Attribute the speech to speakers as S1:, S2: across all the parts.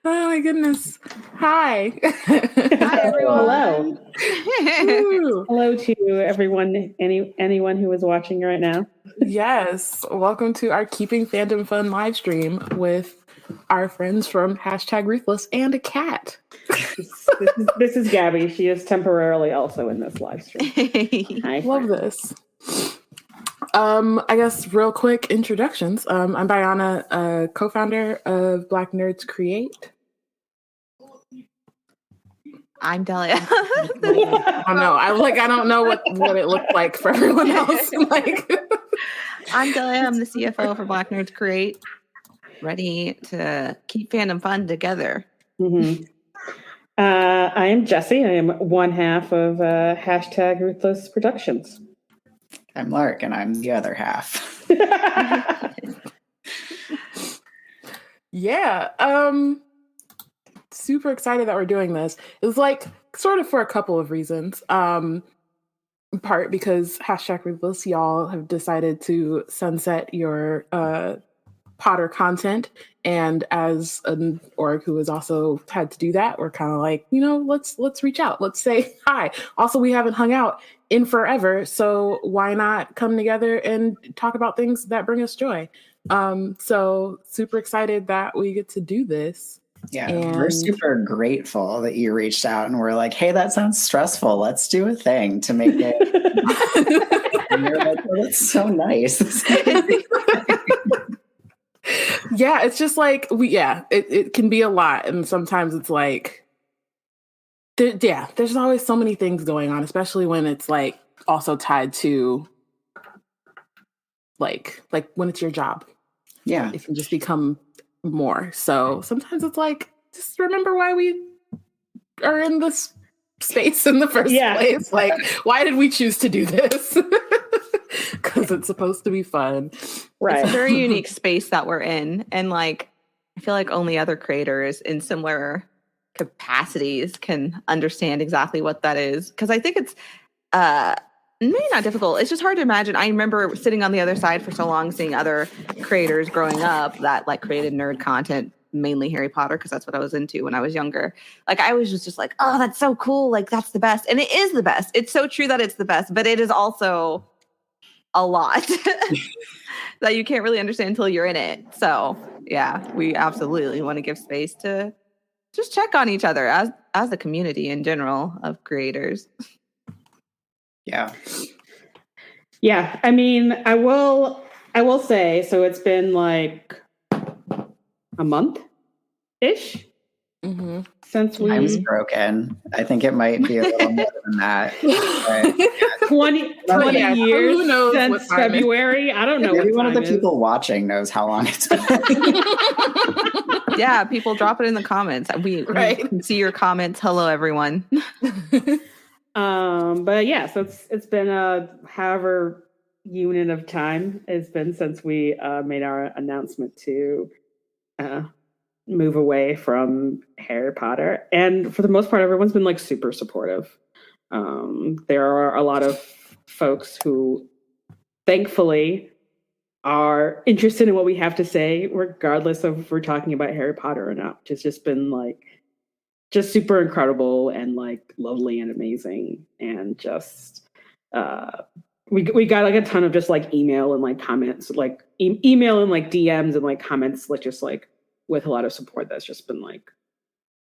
S1: Oh my goodness. Hi.
S2: Hi, everyone.
S3: Hello. Hello to everyone, anyone who is watching right now.
S1: Yes. Welcome to our Keeping Fandom Fun live stream with our friends from #Ruthless and a cat.
S3: This is Gabby. She is temporarily also in this live stream. Hi.
S1: Love this. I guess real quick introductions. I'm Bayana, co-founder of Black Nerds Create.
S2: I'm Delia.
S1: I don't know. I don't know what it looked like for everyone else.
S2: I'm Delia. I'm the CFO for Black Nerds Create. Ready to keep fandom fun together.
S3: Mm-hmm. I am Jessie. I am one half of #Ruthless Productions.
S4: I'm Lark, and I'm the other half.
S1: Yeah. Super excited that we're doing this. It was sort of for a couple of reasons. In part because #Ruthless, y'all have decided to sunset your Potter content. And as an org who has also had to do that, we're kind of like, let's reach out. Let's say hi. Also, we haven't hung out in forever, so why not come together and talk about things that bring us joy? So super excited that we get to do this.
S4: Yeah, we're super grateful that you reached out and we're like, hey, that sounds stressful. Let's do a thing to make it. And you're like, oh, that's so nice.
S1: Yeah, it's just it can be a lot. And sometimes it's there's always so many things going on, especially when it's also tied to like when it's your job.
S4: Yeah.
S1: It can just become more. So sometimes it's just remember why we are in this space in the first place. Why did we choose to do this? Because it's supposed to be fun.
S2: Right. It's a very unique space that we're in. And I feel like only other creators in similar capacities can understand exactly what that is. Because I think it's maybe not difficult. It's just hard to imagine. I remember sitting on the other side for so long, seeing other creators growing up that created nerd content, mainly Harry Potter, because that's what I was into when I was younger. I was just like, oh, that's so cool. That's the best. And it is the best. It's so true that it's the best, but it is also a lot that you can't really understand until you're in it. So yeah, we absolutely want to give space to just check on each other as a community in general of creators.
S4: Yeah.
S3: Yeah. I mean, I will say, so it's been a month-ish since we...
S4: Time's broken. I think it might be a little more than that.
S3: 20 years since February. I don't know.
S4: Maybe one of the people watching knows how long it's been.
S2: Yeah, people drop it in the comments. We can see your comments. Hello, everyone.
S3: But yeah, so it's been however unit of time it's been since we made our announcement to move away from Harry Potter, and for the most part, everyone's been super supportive. There are a lot of folks who, thankfully, are interested in what we have to say, regardless of if we're talking about Harry Potter or not. Which has just been just super incredible and lovely and amazing, and just we got a ton of just email and comments, email and DMs and comments, just with a lot of support. That's just been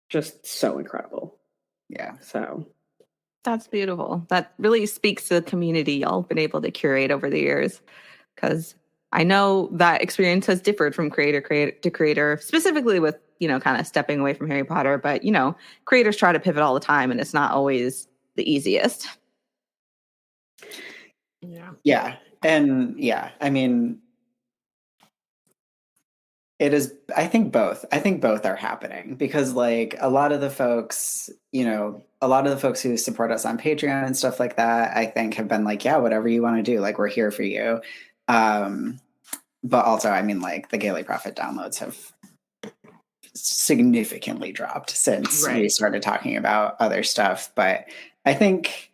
S3: just so incredible.
S4: Yeah.
S3: So
S2: that's beautiful. That really speaks to the community y'all been able to curate over the years, because I know that experience has differed from creator to creator, specifically with kind of stepping away from Harry Potter. But creators try to pivot all the time, and it's not always the easiest.
S4: Yeah. And yeah, I mean, it is, I think both are happening, because a lot of the folks, who support us on Patreon and stuff like that, I think have been yeah, whatever you want to do, we're here for you. But also, I mean, the Daily Profit downloads have significantly dropped since we started talking about other stuff. But I think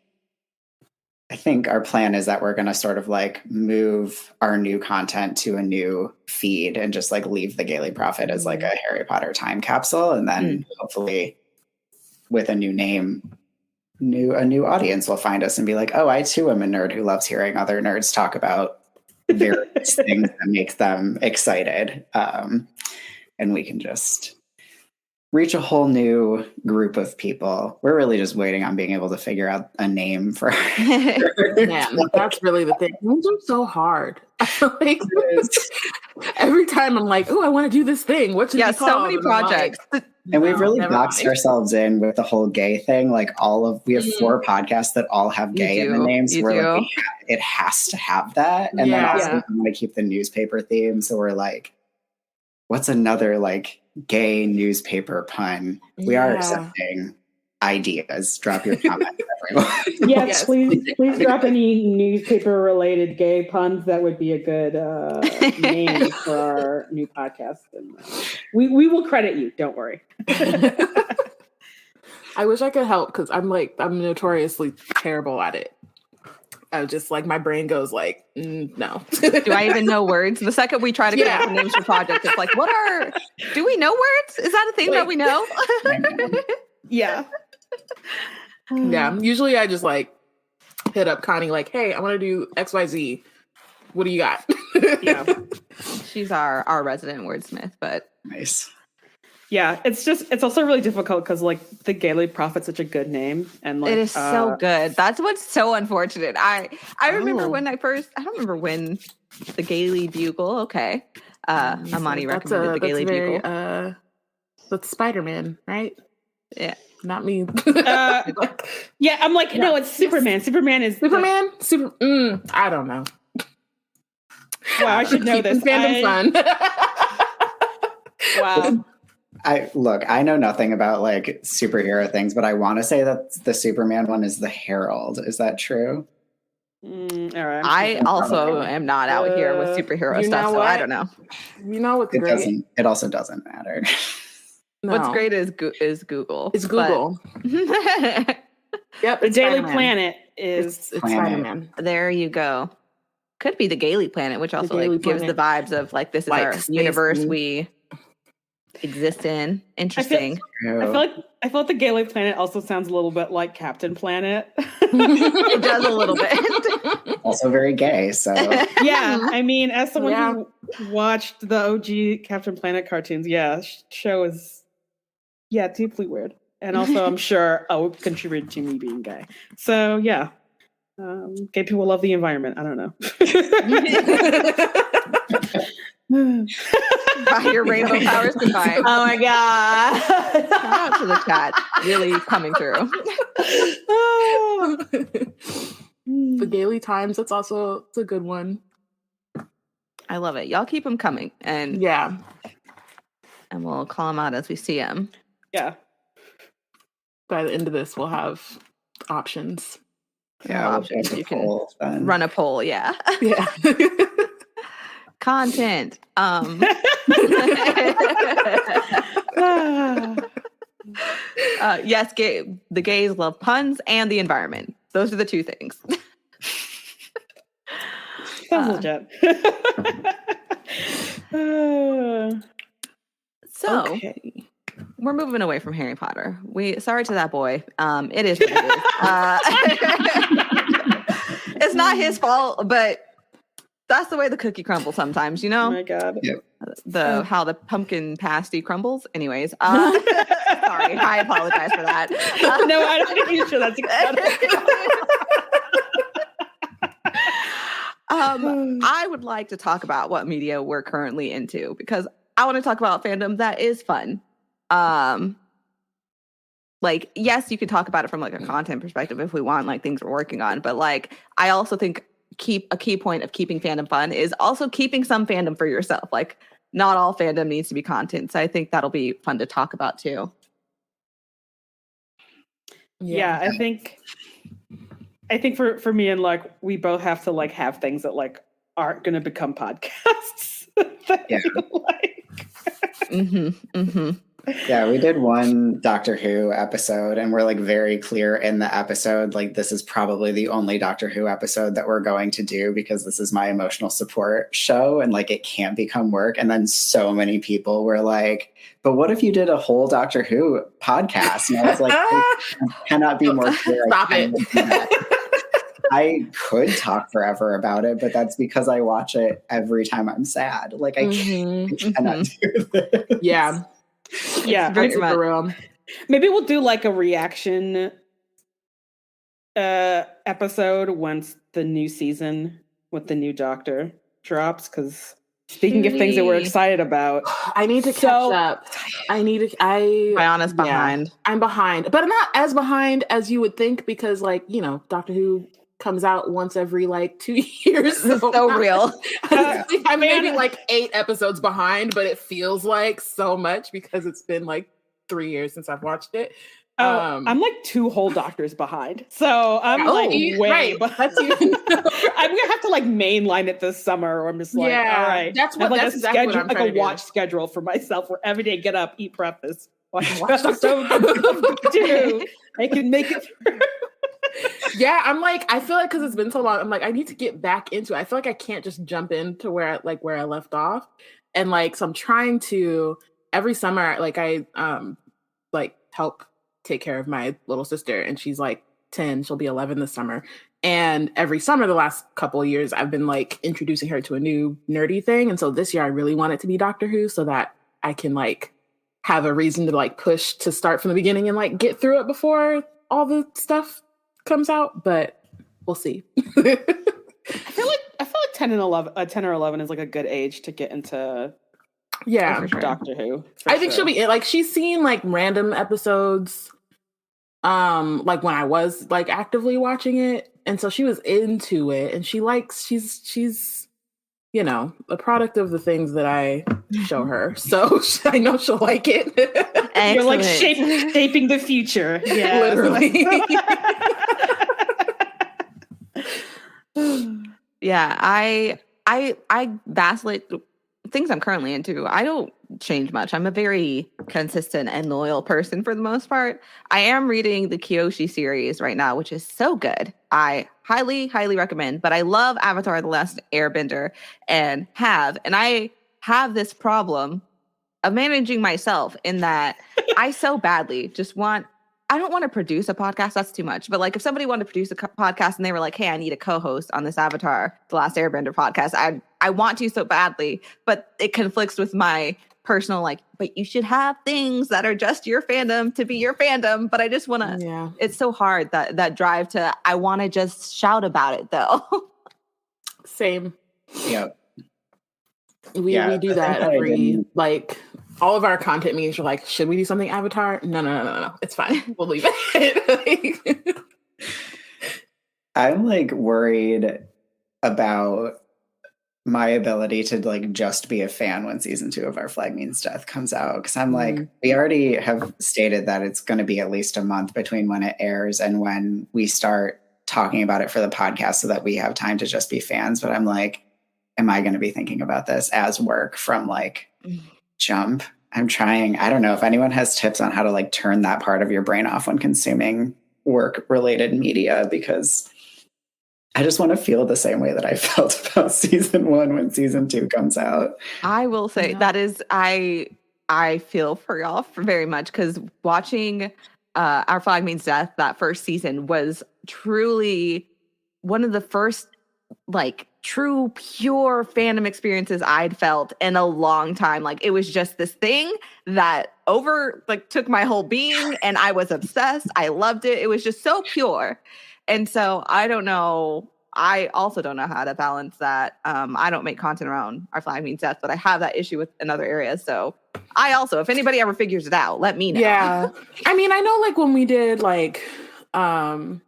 S4: I think our plan is that we're going to sort of like move our new content to a new feed and just like leave the Gaily Prophet as like a Harry Potter time capsule. And then hopefully with a new name, a new audience will find us and be like, oh, I too am a nerd who loves hearing other nerds talk about various things that make them excited. And we can just reach a whole new group of people. We're really just waiting on being able to figure out a name for
S1: Yeah, that's really the thing. Names are so hard. Like, every time I'm like, oh, I want to do this thing. What should it be called?
S2: So many projects.
S4: And we've really boxed ourselves in with the whole gay thing. Like we have 4 podcasts that all have gay in the names. We're like, it has to have that. And then also we want to keep the newspaper theme. So we're like, what's another like gay newspaper pun? We are accepting ideas. Drop your comments, everyone.
S3: Yes, please drop any newspaper related gay puns. That would be a good name for our new podcast. And we will credit you. Don't worry.
S1: I wish I could help because I'm notoriously terrible at it. I just like my brain goes like, no.
S2: Do I even know words? The second we try to come up with names for projects, it's like, do we know words? Is that a thing that we know?
S3: Yeah.
S1: Yeah. Usually I just like hit up Connie like, hey, I want to do XYZ. What do you got?
S3: Yeah.
S2: She's our resident wordsmith, but
S4: nice.
S3: Yeah, it's also really difficult because like the Gaily Prophet's such a good name, and like
S2: it is so good. That's what's so unfortunate. I remember when I don't remember when the Gaily Bugle. Okay, Amani recommended the Gaily Bugle.
S1: That's Spider-Man, right?
S2: Yeah,
S1: not me.
S3: Yeah, I'm like, no, it's Superman. Superman is
S1: Superman. I don't know.
S3: Wow, I should know this.
S1: Fandom fun.
S3: Wow.
S4: I know nothing about like superhero things, but I want to say that the Superman one is the Herald. Is that true?
S3: All right.
S2: I also am not out here with superhero stuff, so I don't know.
S1: You know what's great?
S4: It also doesn't matter.
S2: No. What's great is Google.
S1: It's Google. Yep.
S3: The Daily Planet is
S1: it's Spider-Man.
S2: There you go. Could be the Gaily Planet, which also like gives the vibes of like this is like our universe we exist in. Interesting.
S3: I feel like the Gaily Planet also sounds a little bit like Captain Planet.
S2: It does a little bit.
S4: Also very gay, so
S3: yeah. I mean, as someone who watched the OG Captain Planet cartoons, show is deeply weird, and also I'm sure contributed to me being gay. So yeah, gay people love the environment. I don't know.
S2: By your rainbow powers combined.
S3: Oh my god!
S2: Shout out to the chat, really coming through.
S1: The Gaily Times. It's a good one.
S2: I love it. Y'all keep them coming, and we'll call them out as we see them.
S3: Yeah.
S1: By the end of this, we'll have options.
S4: Yeah,
S2: options. You can run a poll. Yeah.
S1: Yeah.
S2: Content. Yes, the gays love puns and the environment. Those are the two things.
S3: Sounds legit.
S2: So we're moving away from Harry Potter. Sorry to that boy. It is what it is. It's not his fault, but that's the way the cookie crumbles sometimes, you know?
S3: Oh my god.
S4: Yep.
S2: How the pumpkin pasty crumbles. Anyways, sorry, I apologize for that.
S3: No, I don't think you should. That's
S2: I would like to talk about what media we're currently into because I want to talk about fandom that is fun. Like, yes, you can talk about it from like a content perspective if we want, like things we're working on. But like, I also think a key point of keeping fandom fun is also keeping some fandom for yourself. Like, not all fandom needs to be content. So I think that'll be fun to talk about too.
S3: Yeah, I think for me and like we both have to like have things that like aren't going to become podcasts.
S4: Yeah, we did one Doctor Who episode, and we're like very clear in the episode, like this is probably the only Doctor Who episode that we're going to do because this is my emotional support show, and like it can't become work. And then so many people were like, "But what if you did a whole Doctor Who podcast?" And I was like, "I cannot be more clear."
S1: Stop it.
S4: I could talk forever about it, but that's because I watch it every time I'm sad. Like I cannot do this.
S1: Yeah.
S3: Yeah,
S2: very much.
S3: maybe we'll do like a reaction episode once the new season with the new Doctor drops. Because speaking of things that we're excited about,
S1: I need to catch up.
S2: Bayana's behind.
S1: I'm behind, but I'm not as behind as you would think because, like, you know, Doctor Who comes out once every like 2 years.
S2: So real.
S1: I'm maybe like 8 episodes behind, but it feels like so much because it's been like 3 years since I've watched it.
S3: I'm like 2 whole Doctors behind, so I'm like way. But
S1: that's even.
S3: I'm gonna have to like mainline it this summer, or I'm just like, all right,
S1: that's what.
S3: Like
S1: that's
S3: a
S1: exactly
S3: schedule,
S1: what I'm
S3: like a watch schedule for myself, where every day get up, eat breakfast, watch episode 2. I can make it through.
S1: Yeah, I'm like, I feel like because it's been so long, I'm like, I need to get back into it. I feel like I can't just jump into where I left off, and like, so I'm trying to every summer, like I like help take care of my little sister, and she's like 10, she'll be 11 this summer, and every summer the last couple of years I've been like introducing her to a new nerdy thing, and so this year I really want it to be Doctor Who so that I can like have a reason to like push to start from the beginning and like get through it before all the stuff comes out, but we'll see.
S3: I feel like 10 or 11 is like a good age to get into Doctor Who.
S1: I think she'll be like, she's seen like random episodes like when I was like actively watching it, and so she was into it, and she's you know, a product of the things that I show her, so I know she'll like it.
S3: You're like shaping the future. Yeah,
S1: literally.
S2: Yeah, I vacillate. Things I'm currently into, I don't change much. I'm a very consistent and loyal person for the most part. I am reading the Kyoshi series right now, which is so good. I highly, highly recommend. But I love Avatar: The Last Airbender, and I have this problem of managing myself in that I so badly just I don't want to produce a podcast. That's too much. But like if somebody wanted to produce a podcast and they were like, hey, I need a co-host on this Avatar: The Last Airbender podcast, I want to so badly, but it conflicts with my personal, like, but you should have things that are just your fandom to be your fandom. But I just want to, it's so hard that drive to, I want to just shout about it though.
S1: Same.
S4: Yep.
S1: We do that every, like, all of our content meetings are like, should we do something Avatar? No. It's fine. We'll leave it.
S4: I'm like worried about my ability to like just be a fan when season 2 of Our Flag Means Death comes out. Because I'm like, we already have stated that it's going to be at least a month between when it airs and when we start talking about it for the podcast so that we have time to just be fans. But I'm like, am I going to be thinking about this as work from like jump? I'm trying. I don't know if anyone has tips on how to like turn that part of your brain off when consuming work related media, because I just want to feel the same way that I felt about season 1 when season 2 comes out.
S2: I will say that is, I feel for y'all very much, because watching Our Flag Means Death, that first season, was truly one of the first like true pure fandom experiences I'd felt in a long time. Like it was just this thing that took my whole being, and I was obsessed. I loved it. It was just so pure. And so I don't know. I also don't know how to balance that. I don't make content around Our Flag Means Death, but I have that issue in other areas. So I also, if anybody ever figures it out, let me know.
S1: Yeah. I mean, I know like when we did like the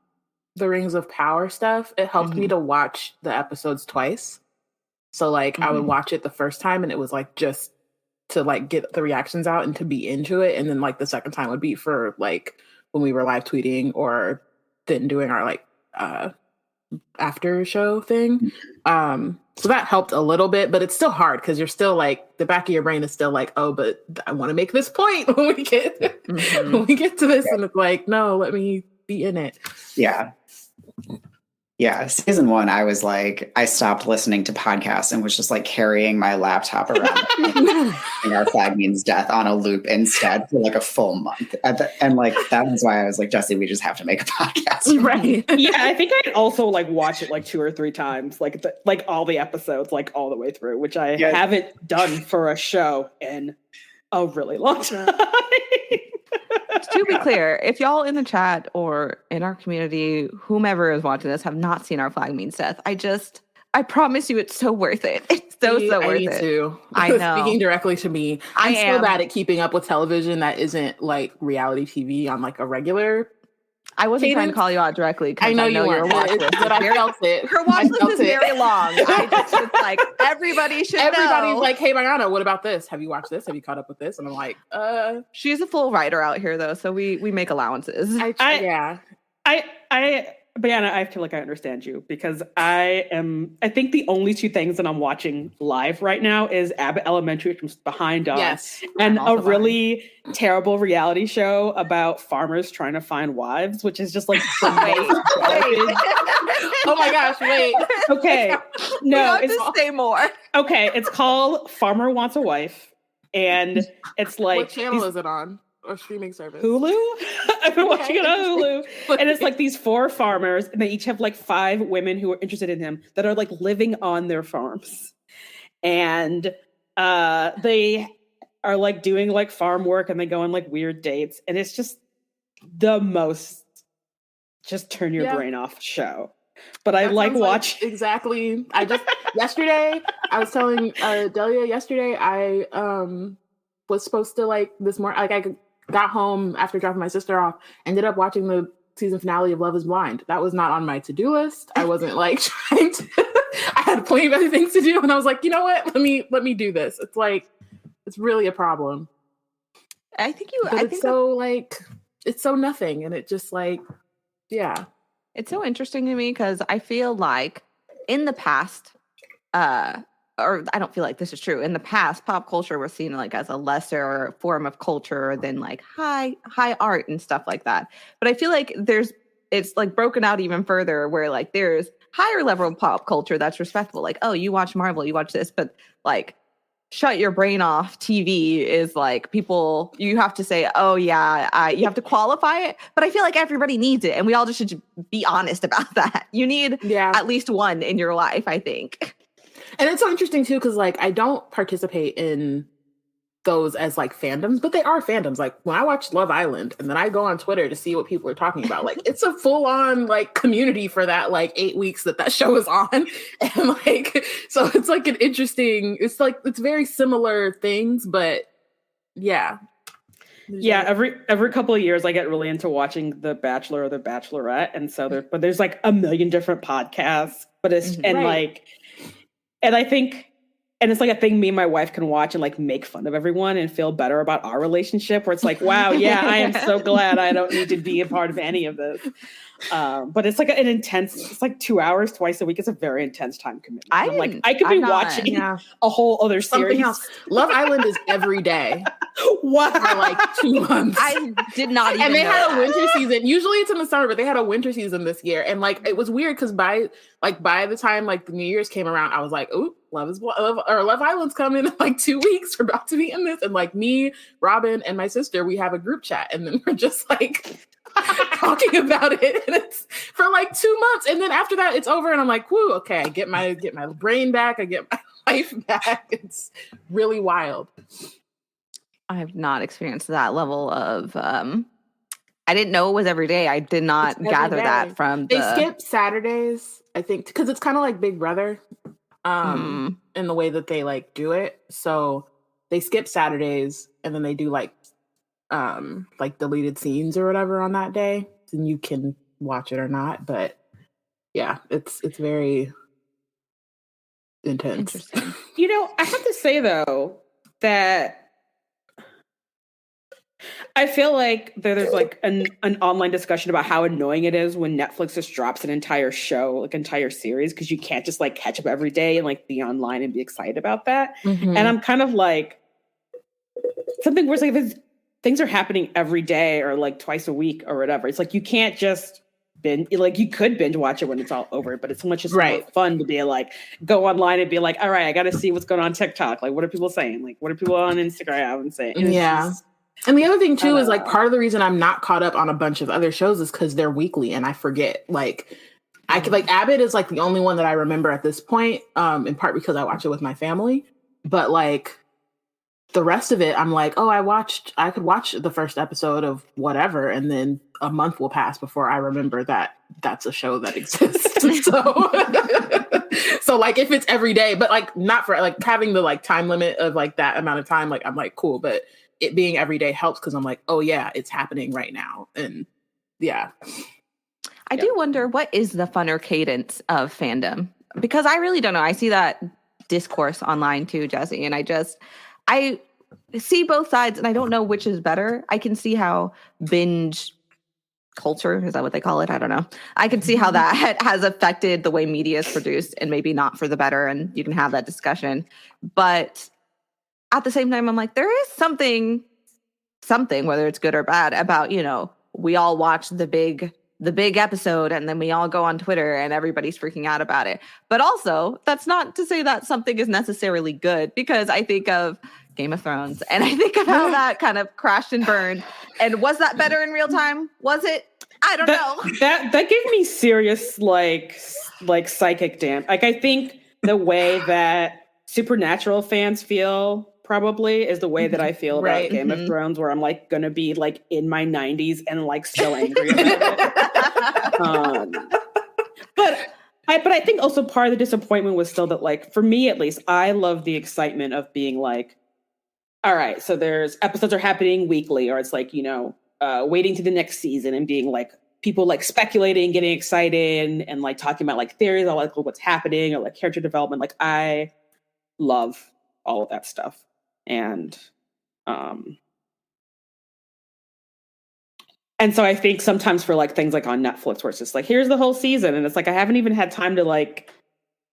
S1: Rings of Power stuff, it helped me to watch the episodes twice. So like I would watch it the first time and it was like just to like get the reactions out and to be into it. And then like the second time would be for like when we were live tweeting or then doing our like after show thing. So that helped a little bit, but it's still hard because you're still like, the back of your brain is still like, oh, but I want to make this point when we get to this. And it's like, no, let me be in it.
S4: Yeah. Yeah, season 1, I was like, I stopped listening to podcasts and was just like carrying my laptop around and Our Flag Means Death on a loop instead for like a full month. And like, that was why I was like, Jesse, we just have to make a podcast.
S1: Right.
S3: Yeah, I think I'd also like watch it like 2 or 3 times, like like all the episodes, like all the way through, which I haven't done for a show in a really long time.
S2: To be clear, if y'all in the chat or in our community, whomever is watching this, have not seen Our Flag Means Death, I promise you it's so worth it. It's so worth it.
S1: Too.
S2: I know.
S1: Speaking directly to me, I'm so bad at keeping up with television that isn't like reality TV on like a regular.
S2: I wasn't trying to call you out directly.
S1: I know you were watch list, but I felt it.
S2: Her watch list is very long. I just was like, everybody's
S1: know. Like, hey, Bayana, what about this? Have you watched this? Have you caught up with this? And I'm like,
S2: She's a full writer out here, though, so we make allowances.
S3: Bayana, I feel like I understand you because I think the only 2 things that I'm watching live right now is Abbott Elementary, which was behind us, and a really terrible reality show about farmers trying to find wives, which is just like
S2: wait.
S1: Oh my gosh, wait.
S3: Okay. No,
S2: it's say more.
S3: Okay, it's called Farmer Wants a Wife, and it's like
S1: what channel is it on? Or streaming service?
S3: Hulu? I've been watching it on Hulu. And it's like these 4 farmers, and they each have like 5 women who are interested in him that are like living on their farms. And they are like doing like farm work, and they go on like weird dates. And it's just the most just turn your brain off show. But I like watch
S1: exactly. I just yesterday I was telling Delia yesterday I was supposed to like this morning, like I got home after dropping my sister off, ended up watching the season finale of Love is Blind. That was not on my to-do list. I wasn't like trying to, I had plenty of other things to do. And I was like, you know what? Let me do this. It's like, it's really a problem.
S2: I think
S1: it's so nothing. And it just like, yeah.
S2: It's so interesting to me because I feel like in the past, or I don't feel like this is true. In the past, pop culture was seen like as a lesser form of culture than like high art and stuff like that. But I feel like it's like broken out even further where like there's higher level pop culture that's respectable. Like, oh, you watch Marvel, you watch this, but like shut your brain off TV is like people, you have to say, oh yeah, you have to qualify it. But I feel like everybody needs it. And we all just should be honest about that. You need at least one in your life, I think.
S1: And it's so interesting too, because like I don't participate in those as like fandoms, but they are fandoms. Like when I watch Love Island and then I go on Twitter to see what people are talking about, like it's a full on like community for that like 8 weeks that show is on. And like, so it's like an interesting, it's like, it's very similar things, but yeah.
S3: Yeah, every couple of years I get really into watching The Bachelor or The Bachelorette. And so there's like a million different podcasts, but it's, and like, and I think, and it's like a thing me and my wife can watch and like make fun of everyone and feel better about our relationship where it's like, wow, yeah, I am so glad I don't need to be a part of any of this. But it's like an intense, it's like 2 hours twice a week. It's a very intense time commitment. I could be watching a whole other series.
S1: Else. Love Island is every day.
S3: Wow.
S1: For like 2 months.
S2: I did not even
S1: And they
S2: know
S1: had
S2: that.
S1: a winter season. Usually it's in the summer, but they had a winter season this year. And like, it was weird because by the time like the New Year's came around, I was like, ooh, Love Island's coming in like 2 weeks. We're about to be in this. And like me, Robin, and my sister, we have a group chat. And then we're just like talking about it. And it's for like 2 months. And then after that, it's over. And I'm like, whoo, okay, I get my brain back. I get my life back. It's really wild.
S2: I have not experienced that level of I didn't know it was every day. I did not gather that from
S1: They skip Saturdays, I think, because it's kind of like Big Brother in the way that they like do it. So they skip Saturdays and then they do like deleted scenes or whatever on that day. And you can watch it or not. But yeah, it's very intense.
S2: Interesting.
S3: You know, I have to say though that I feel like there's like an online discussion about how annoying it is when Netflix just drops an entire show, like entire series, because you can't just like catch up every day and like be online and be excited about that.
S1: Mm-hmm.
S3: And I'm kind of like, something where it's like if things are happening every day or like twice a week or whatever, it's like you can't just binge, like you could binge watch it when it's all over, but it's so much just more fun to be like, go online and be like, all right, I got to see what's going on TikTok. Like, what are people saying? Like, what are people on Instagram and saying? And
S1: and the other thing too is like part of the reason I'm not caught up on a bunch of other shows is because they're weekly and I forget. Like I could like Abbott is like the only one that I remember at this point, in part because I watch it with my family. But like the rest of it, I'm like, oh, I could watch the first episode of whatever, and then a month will pass before I remember that that's a show that exists. So like if it's every day, but like not for like having the like time limit of like that amount of time, like I'm like, cool, but it being every day helps because I'm like, oh yeah, it's happening right now. And yeah.
S2: I do wonder what is the funner cadence of fandom, because I really don't know. I see that discourse online too, Jesse, and I see both sides and I don't know which is better. I can see how binge culture, is that what they call it? I don't know. I can see how that has affected the way media is produced and maybe not for the better, and you can have that discussion. But at the same time, I'm like, there is something, whether it's good or bad, about, you know, we all watch the big episode and then we all go on Twitter and everybody's freaking out about it. But also, that's not to say that something is necessarily good, because I think of Game of Thrones and I think of how that kind of crashed and burned. And was that better in real time? Was it? I don't know.
S3: That gave me serious like psychic damage. Like I think the way that Supernatural fans feel probably is the way that I feel about Game of Thrones, where I'm like gonna be like in my 90s and like still angry about it. But I think also part of the disappointment was still that, like, for me at least, I love the excitement of being like, all right, so there's episodes are happening weekly, or it's like, you know, waiting to the next season and being like people like speculating, getting excited and like talking about like theories on like what's happening or like character development. Like I love all of that stuff. And so I think sometimes for like things like on Netflix where it's just like, here's the whole season. And it's like, I haven't even had time to like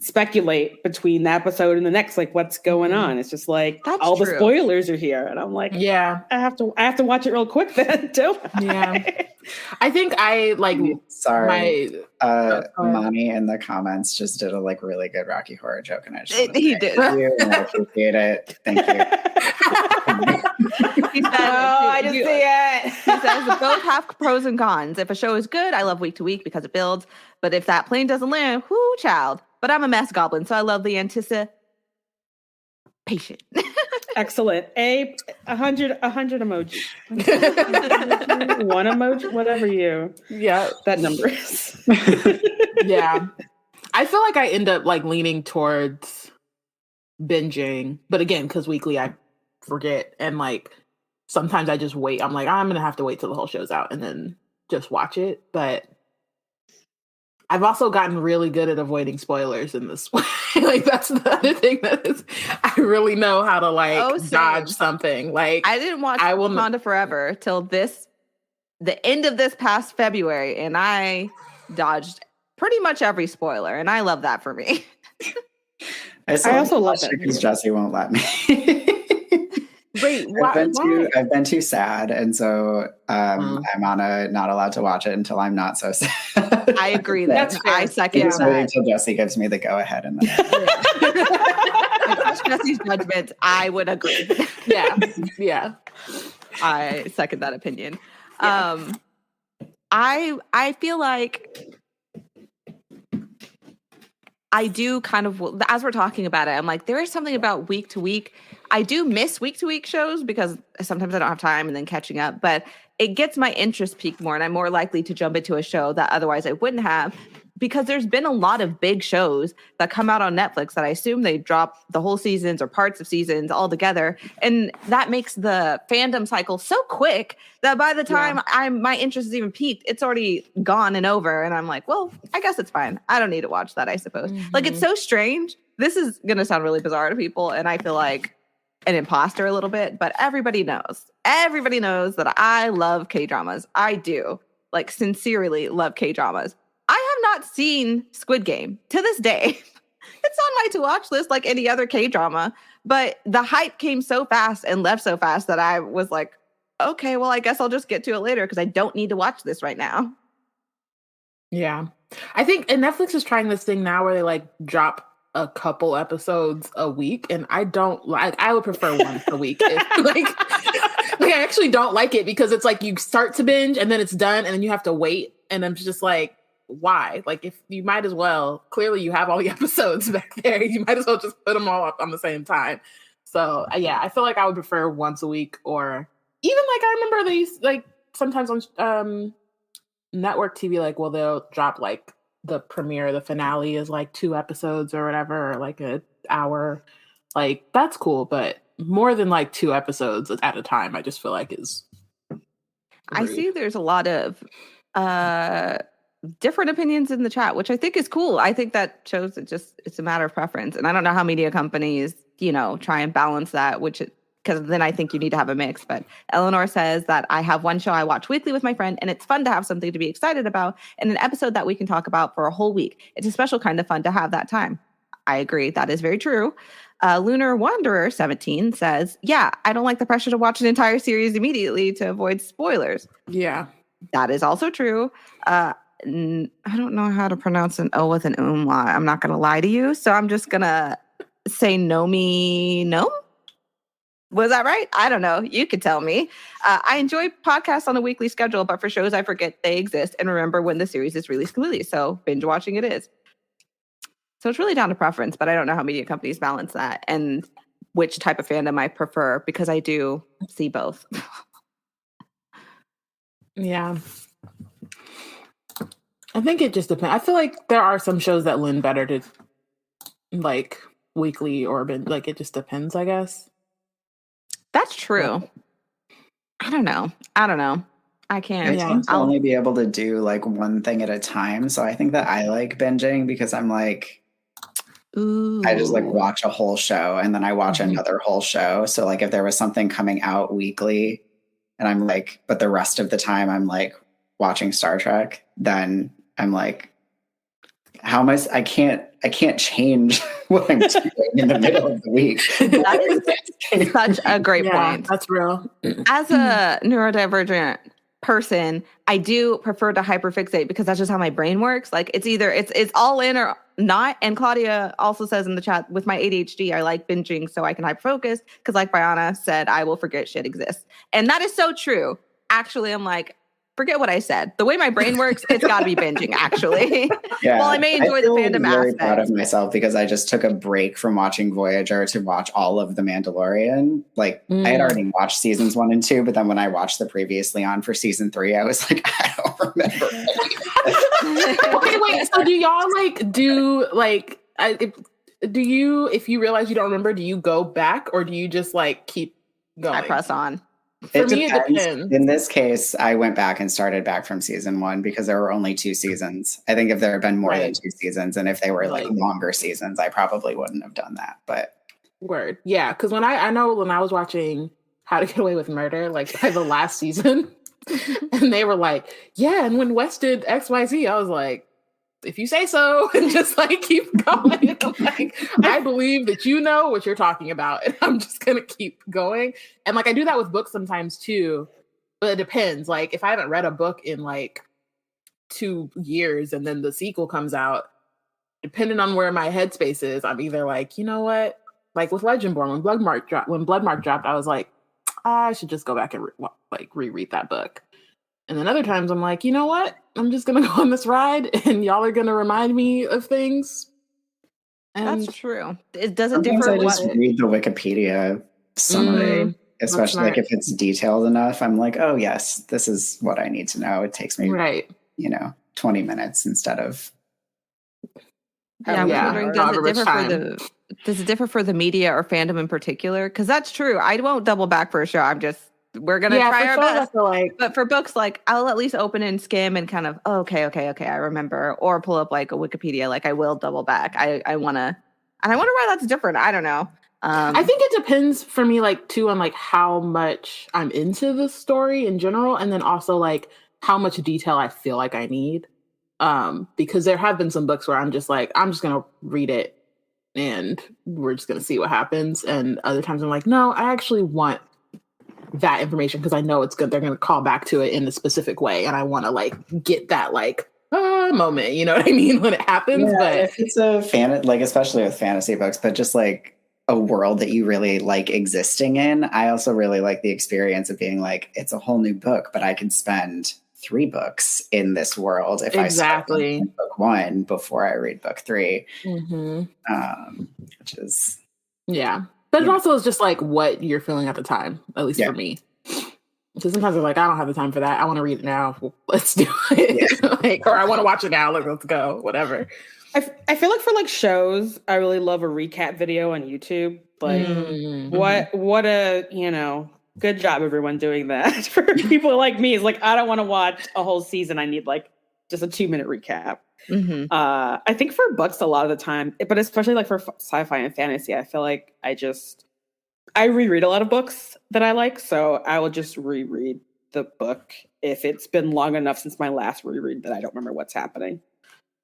S3: speculate between the episode and the next, like what's going on. It's just like all the spoilers are here. And I'm like, I have to watch it real quick then too.
S1: I think I like
S4: Mommy in the comments just did a like really good Rocky Horror joke, and I just
S2: he did.
S4: Thank you, and I appreciate it. Thank you.
S2: He said,
S3: I just see it.
S2: He says both have pros and cons. If a show is good, I love week to week because it builds. But if that plane doesn't land, whoo, child. But I'm a mess goblin, so I love the anticipation.
S3: Excellent. 100 emoji. 1 emoji, whatever that number is.
S1: Yeah. I feel like I end up like leaning towards binging, but again, because weekly I forget, and like sometimes I just wait. I'm like, I'm gonna have to wait till the whole show's out and then just watch it. But I've also gotten really good at avoiding spoilers in this way. Like that's the other thing that is, I really know how to like dodge something. Like
S2: I didn't watch Wakanda Forever till the end of this past February, and I dodged pretty much every spoiler, and I love that for me.
S4: I also love it because Jesse won't let me.
S1: Wait,
S4: I've been too sad, and so I'm on a not allowed to watch it until I'm not so sad.
S2: I agree. That I second that.
S4: Waiting until Jesse gives me the go ahead, and then
S2: I trust Jesse's judgment. I would agree.
S1: Yeah.
S2: I second that opinion. Yeah. I feel like I do kind of, as we're talking about it, I'm like, there is something about week to week. I do miss week to week shows because sometimes I don't have time and then catching up, but it gets my interest peaked more, and I'm more likely to jump into a show that otherwise I wouldn't have, because there's been a lot of big shows that come out on Netflix that I assume they drop the whole seasons or parts of seasons all together. And that makes the fandom cycle so quick that by the time my interest is even peaked, it's already gone and over. And I'm like, well, I guess it's fine. I don't need to watch that, I suppose. Like, it's so strange. This is going to sound really bizarre to people. And I feel like an imposter a little bit, but everybody knows that I love K-dramas. I do, like, sincerely love K-dramas. I have not seen Squid Game to this day. It's on my to watch list like any other K-drama, but the hype came so fast and left so fast that I was like, okay, well, I guess I'll just get to it later because I don't need to watch this right now.
S1: Yeah. I think, and Netflix is trying this thing now where they like drop a couple episodes a week, and I don't like, I would prefer once a week. Like I actually don't like it because it's like you start to binge and then it's done and then you have to wait. And I'm just like, why? Like, if you might as well, clearly you have all the episodes back there. You might as well just put them all up on the same time. So yeah, I feel like I would prefer once a week, or even like I remember they used, like sometimes on network TV, like, well, they'll drop like the premiere, the finale is like 2 episodes or whatever, or like an hour. Like, that's cool, but more than like 2 episodes at a time, I just feel like is rude.
S2: I see there's a lot of different opinions in the chat, which I think is cool. I think that shows it's a matter of preference. And I don't know how media companies, try and balance that, because then I think you need to have a mix. But Eleanor says that I have one show I watch weekly with my friend, and it's fun to have something to be excited about and an episode that we can talk about for a whole week. It's a special kind of fun to have that time. I agree. That is very true. Lunar Wanderer 17 says, yeah, I don't like the pressure to watch an entire series immediately to avoid spoilers.
S1: Yeah.
S2: That is also true. I don't know how to pronounce an O with an umlaut. I'm not going to lie to you. So I'm just going to say Nomi Gnome. Was that right? I don't know. You could tell me. I enjoy podcasts on a weekly schedule, but for shows, I forget they exist and remember when the series is released completely. So binge watching it is. So it's really down to preference, but I don't know how media companies balance that and which type of fandom I prefer, because I do see both.
S1: Yeah. I think it just depends. I feel like there are some shows that lend better to like weekly or like it just depends, I guess.
S2: That's true. I don't know. I can't.
S4: I tend to only be able to do like one thing at a time. So I think that I like binging because I'm like,
S2: ooh,
S4: I just like watch a whole show and then I watch another whole show. So like if there was something coming out weekly and I'm like, but the rest of the time I'm like watching Star Trek, then I'm like, how am I can't change what I'm doing in the middle of the week.
S2: That is such a great point.
S1: That's real.
S2: As a neurodivergent person, I do prefer to hyperfixate because that's just how my brain works. Like it's all in or not. And Claudia also says in the chat, with my ADHD, I like binging so I can hyperfocus because, like Bayana said, I will forget shit exists. And that is so true. Actually, I'm like, forget what I said. The way my brain works, it's got to be binging, actually.
S4: Yeah,
S2: well, I may enjoy the fandom
S4: very
S2: aspect.
S4: Proud of myself because I just took a break from watching Voyager to watch all of The Mandalorian. Like, I had already watched seasons 1 and 2, but then when I watched the previously on for season 3, I was like, I don't remember.
S1: Okay, wait. So do y'all if you realize you don't remember, do you go back or do you just like keep going?
S2: I press on.
S1: For me, it depends.
S4: In this case, I went back and started back from season 1 because there were only 2 seasons. I think if there had been more than 2 seasons and if they were like longer seasons, I probably wouldn't have done that. But
S1: word. Yeah. Because I know when I was watching How to Get Away with Murder, like by the last season, and they were like, yeah, and when Wes did XYZ, I was like, if you say so, and just like keep going. Like, I believe that you know what you're talking about, and I'm just gonna keep going. And like I do that with books sometimes too, but it depends. Like if I haven't read a book in like 2 years and then the sequel comes out, depending on where my headspace is, I'm either like, you know what? Like with Legendborn, when Bloodmark dropped, I was like, I should just go back and reread that book. And then other times I'm like, you know what? I'm just going to go on this ride and y'all are going to remind me of things. And
S2: that's true. It doesn't differ.
S4: I just read the Wikipedia summary, especially like if it's detailed enough. I'm like, oh yes, this is what I need to know. It takes me, 20 minutes instead of.
S2: Yeah, I'm wondering, does it differ for the media or fandom in particular? Because that's true. I won't double back for a show. We're going to try our best. But for books, like I'll at least open and skim and kind of, okay, I remember, or pull up like a Wikipedia. Like I will double back. I want to, and I wonder why that's different. I don't know.
S1: I think it depends for me, like, too, on like how much I'm into the story in general, and then also like how much detail I feel like I need. Because there have been some books where I'm just like, I'm just gonna read it and we're just gonna see what happens. And other times I'm like, no, I actually want that information because I know it's good. They're gonna call back to it in a specific way, and I want to like get that like moment. You know what I mean when it happens.
S4: Yeah,
S1: but
S4: if it's a fan, like especially with fantasy books, but just like a world that you really like existing in. I also really like the experience of being like, it's a whole new book, but I can spend 3 books in this world if I start
S1: exactly.
S4: book 1 before I read book 3,
S1: Mm-hmm.
S4: which is
S1: Yeah. But it
S4: Yeah.
S1: also is just like what you're feeling at the time, at least
S4: Yeah.
S1: for me. Because sometimes I'm like, I don't have the time for that. I want to read it now. Well, let's do it. Like, or I want to watch it now. Like, let's go. Whatever.
S3: I feel like for like shows, I really love a recap video on YouTube. Like, what a, good job everyone doing that. For people like me, it's like, I don't want to watch a whole season. I need like just a 2-minute recap. I think for books a lot of the time, but especially like for sci-fi and fantasy, I feel like I reread a lot of books that I like, so I will just reread the book if it's been long enough since my last reread that I don't remember what's happening.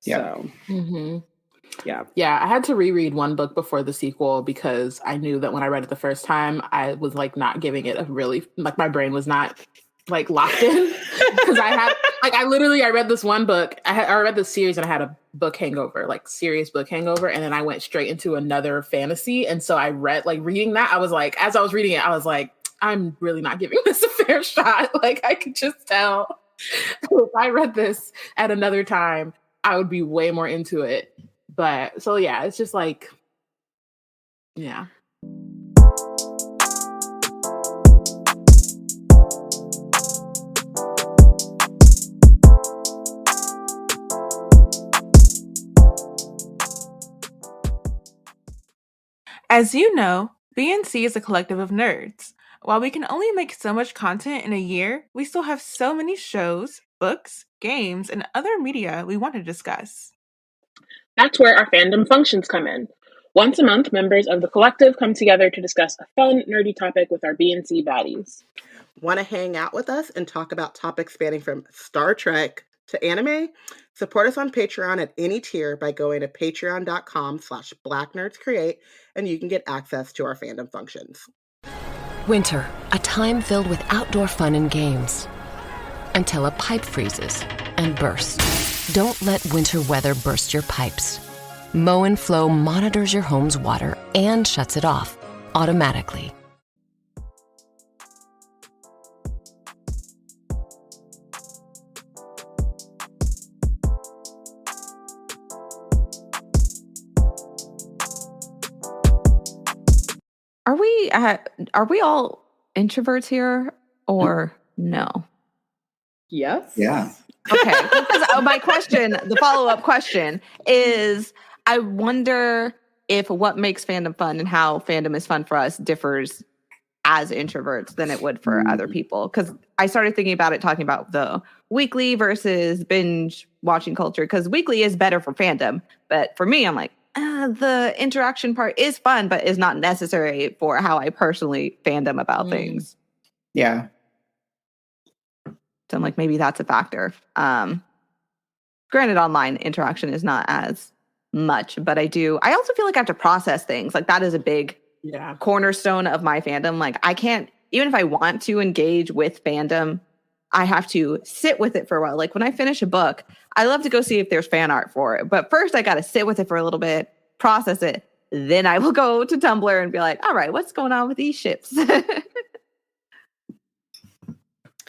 S4: Yeah.
S3: So,
S1: Yeah, I had to reread one book before the sequel because I knew that when I read it the first time, I was like not giving it a really, like my brain was not like locked in because I had like I read this one book, I read this series and I had a book hangover, like serious book hangover, and then I went straight into another fantasy, and so I read like reading that, I was like, as I was reading it, I was like, I'm really not giving this a fair shot. Like I could just tell if I read this at another time, I would be way more into it. But so yeah, it's just like, yeah.
S5: As you know, BNC is a collective of nerds. While we can only make so much content in a year, we still have so many shows, books, games, and other media we want to discuss.
S6: That's where our fandom functions come in. Once a month, members of the collective come together to discuss a fun, nerdy topic with our BNC baddies.
S7: Want to hang out with us and talk about topics spanning from Star Trek to anime? Support us on Patreon at any tier by going to patreon.com/blacknerdscreate, and you can get access to our fandom functions.
S8: Winter, a time filled with outdoor fun and games. Until a pipe freezes and bursts. Don't let winter weather burst your pipes. Mow & Flow monitors your home's water and shuts it off automatically.
S2: Are we all introverts here or no?
S3: yes.
S4: Yeah.
S2: Okay. Because my question, the follow-up question is, I wonder if what makes fandom fun and how fandom is fun for us differs as introverts than it would for other people. Because I started thinking about it, talking about the weekly versus binge watching culture. Because weekly is better for fandom. But for me, I'm like, the interaction part is fun, but is not necessary for how I personally fandom about things.
S4: Yeah.
S2: So I'm like, maybe that's a factor. Granted, online interaction is not as much, but I also feel like I have to process things. Like that is a big cornerstone of my fandom. Like I can't, even if I want to engage with fandom, I have to sit with it for a while. Like when I finish a book, I love to go see if there's fan art for it. But first I got to sit with it for a little bit, process it. Then I will go to Tumblr and be like, all right, what's going on with these ships?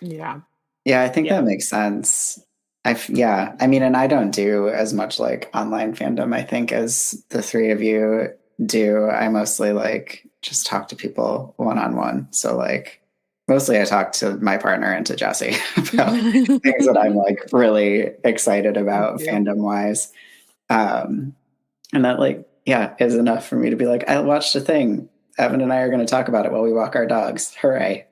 S1: Yeah.
S4: Yeah, I think that makes sense. I mean, and I don't do as much like online fandom, I think, as the 3 of you do. I mostly like just talk to people one-on-one. So like mostly I talk to my partner and to Jesse about things that I'm like really excited about fandom wise. And that like, is enough for me to be like, I watched a thing. Evan and I are going to talk about it while we walk our dogs. Hooray.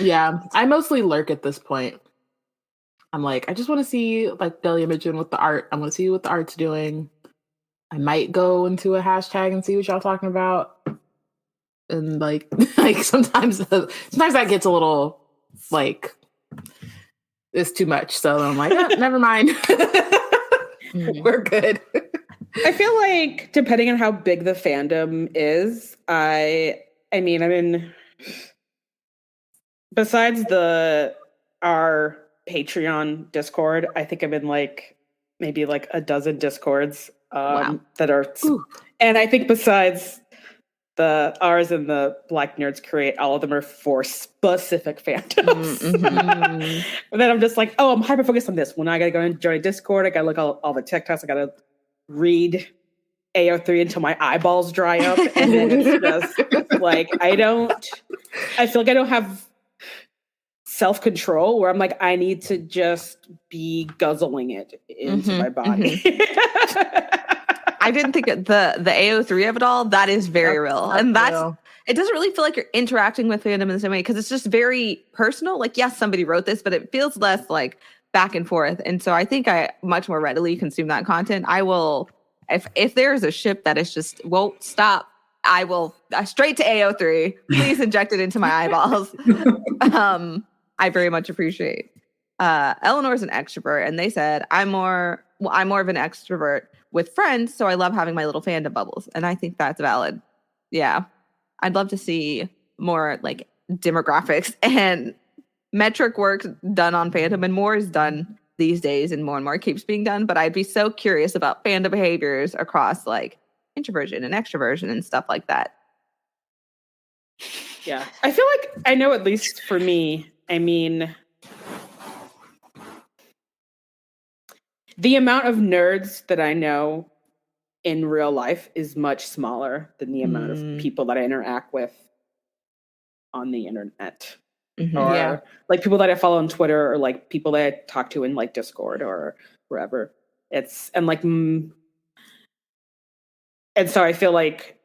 S1: Yeah, I mostly lurk at this point. I'm like, I just want to see, like Delia mentioned with the art. I want to see what the art's doing. I might go into a hashtag and see what y'all talking about. And like sometimes that gets a little like it's too much. So I'm like, never mind. We're good.
S3: I feel like depending on how big the fandom is, I mean, besides our Patreon Discord, I think I'm in like maybe like a dozen Discords that are, and I think besides ours and the Black Nerds Create, all of them are for specific fandoms. And then I'm just like, I'm hyper focused on this one. I gotta go and join a Discord. I gotta look all the TikToks. I gotta read AO3 until my eyeballs dry up, and then it's just like I feel like I don't have self-control where I'm like, I need to just be guzzling it into my body.
S2: I didn't think the AO3 of it all, that is very real. And it doesn't really feel like you're interacting with fandom in the same way because it's just very personal. Like, yes, somebody wrote this, but it feels less like back and forth. And so I think I much more readily consume that content. I will, if there's a ship that is just, won't stop, I will straight to AO3. Please inject it into my eyeballs. I very much appreciate. Eleanor's an extrovert, and they said, I'm more of an extrovert with friends, so I love having my little fandom bubbles. And I think that's valid. Yeah. I'd love to see more like demographics and metric work done on fandom, and more is done these days and more keeps being done. But I'd be so curious about fandom behaviors across like introversion and extroversion and stuff like that.
S3: Yeah. I feel like I know, at least for me, I mean, the amount of nerds that I know in real life is much smaller than the amount of people that I interact with on the internet. Or like people that I follow on Twitter, or like people that I talk to in like Discord or wherever. And so I feel like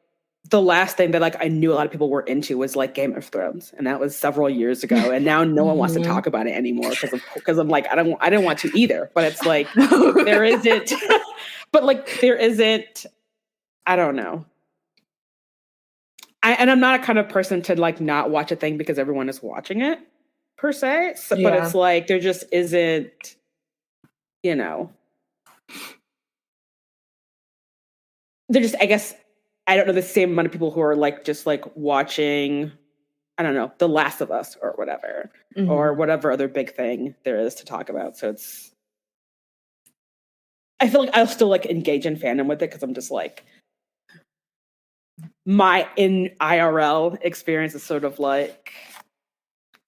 S3: the last thing that like I knew a lot of people were into was like Game of Thrones, and that was several years ago. And now no one wants to talk about it anymore because I'm like I don't want to either. But it's like there isn't, but like there isn't. I don't know. I'm not a kind of person to like not watch a thing because everyone is watching it per se. So, but it's like there just isn't, you know. There just, I guess, I don't know, the same amount of people who are like just like watching, I don't know, The Last of Us or whatever, or whatever other big thing there is to talk about. So it's, I feel like I'll still like engage in fandom with it because I'm just like, my in IRL experience is sort of like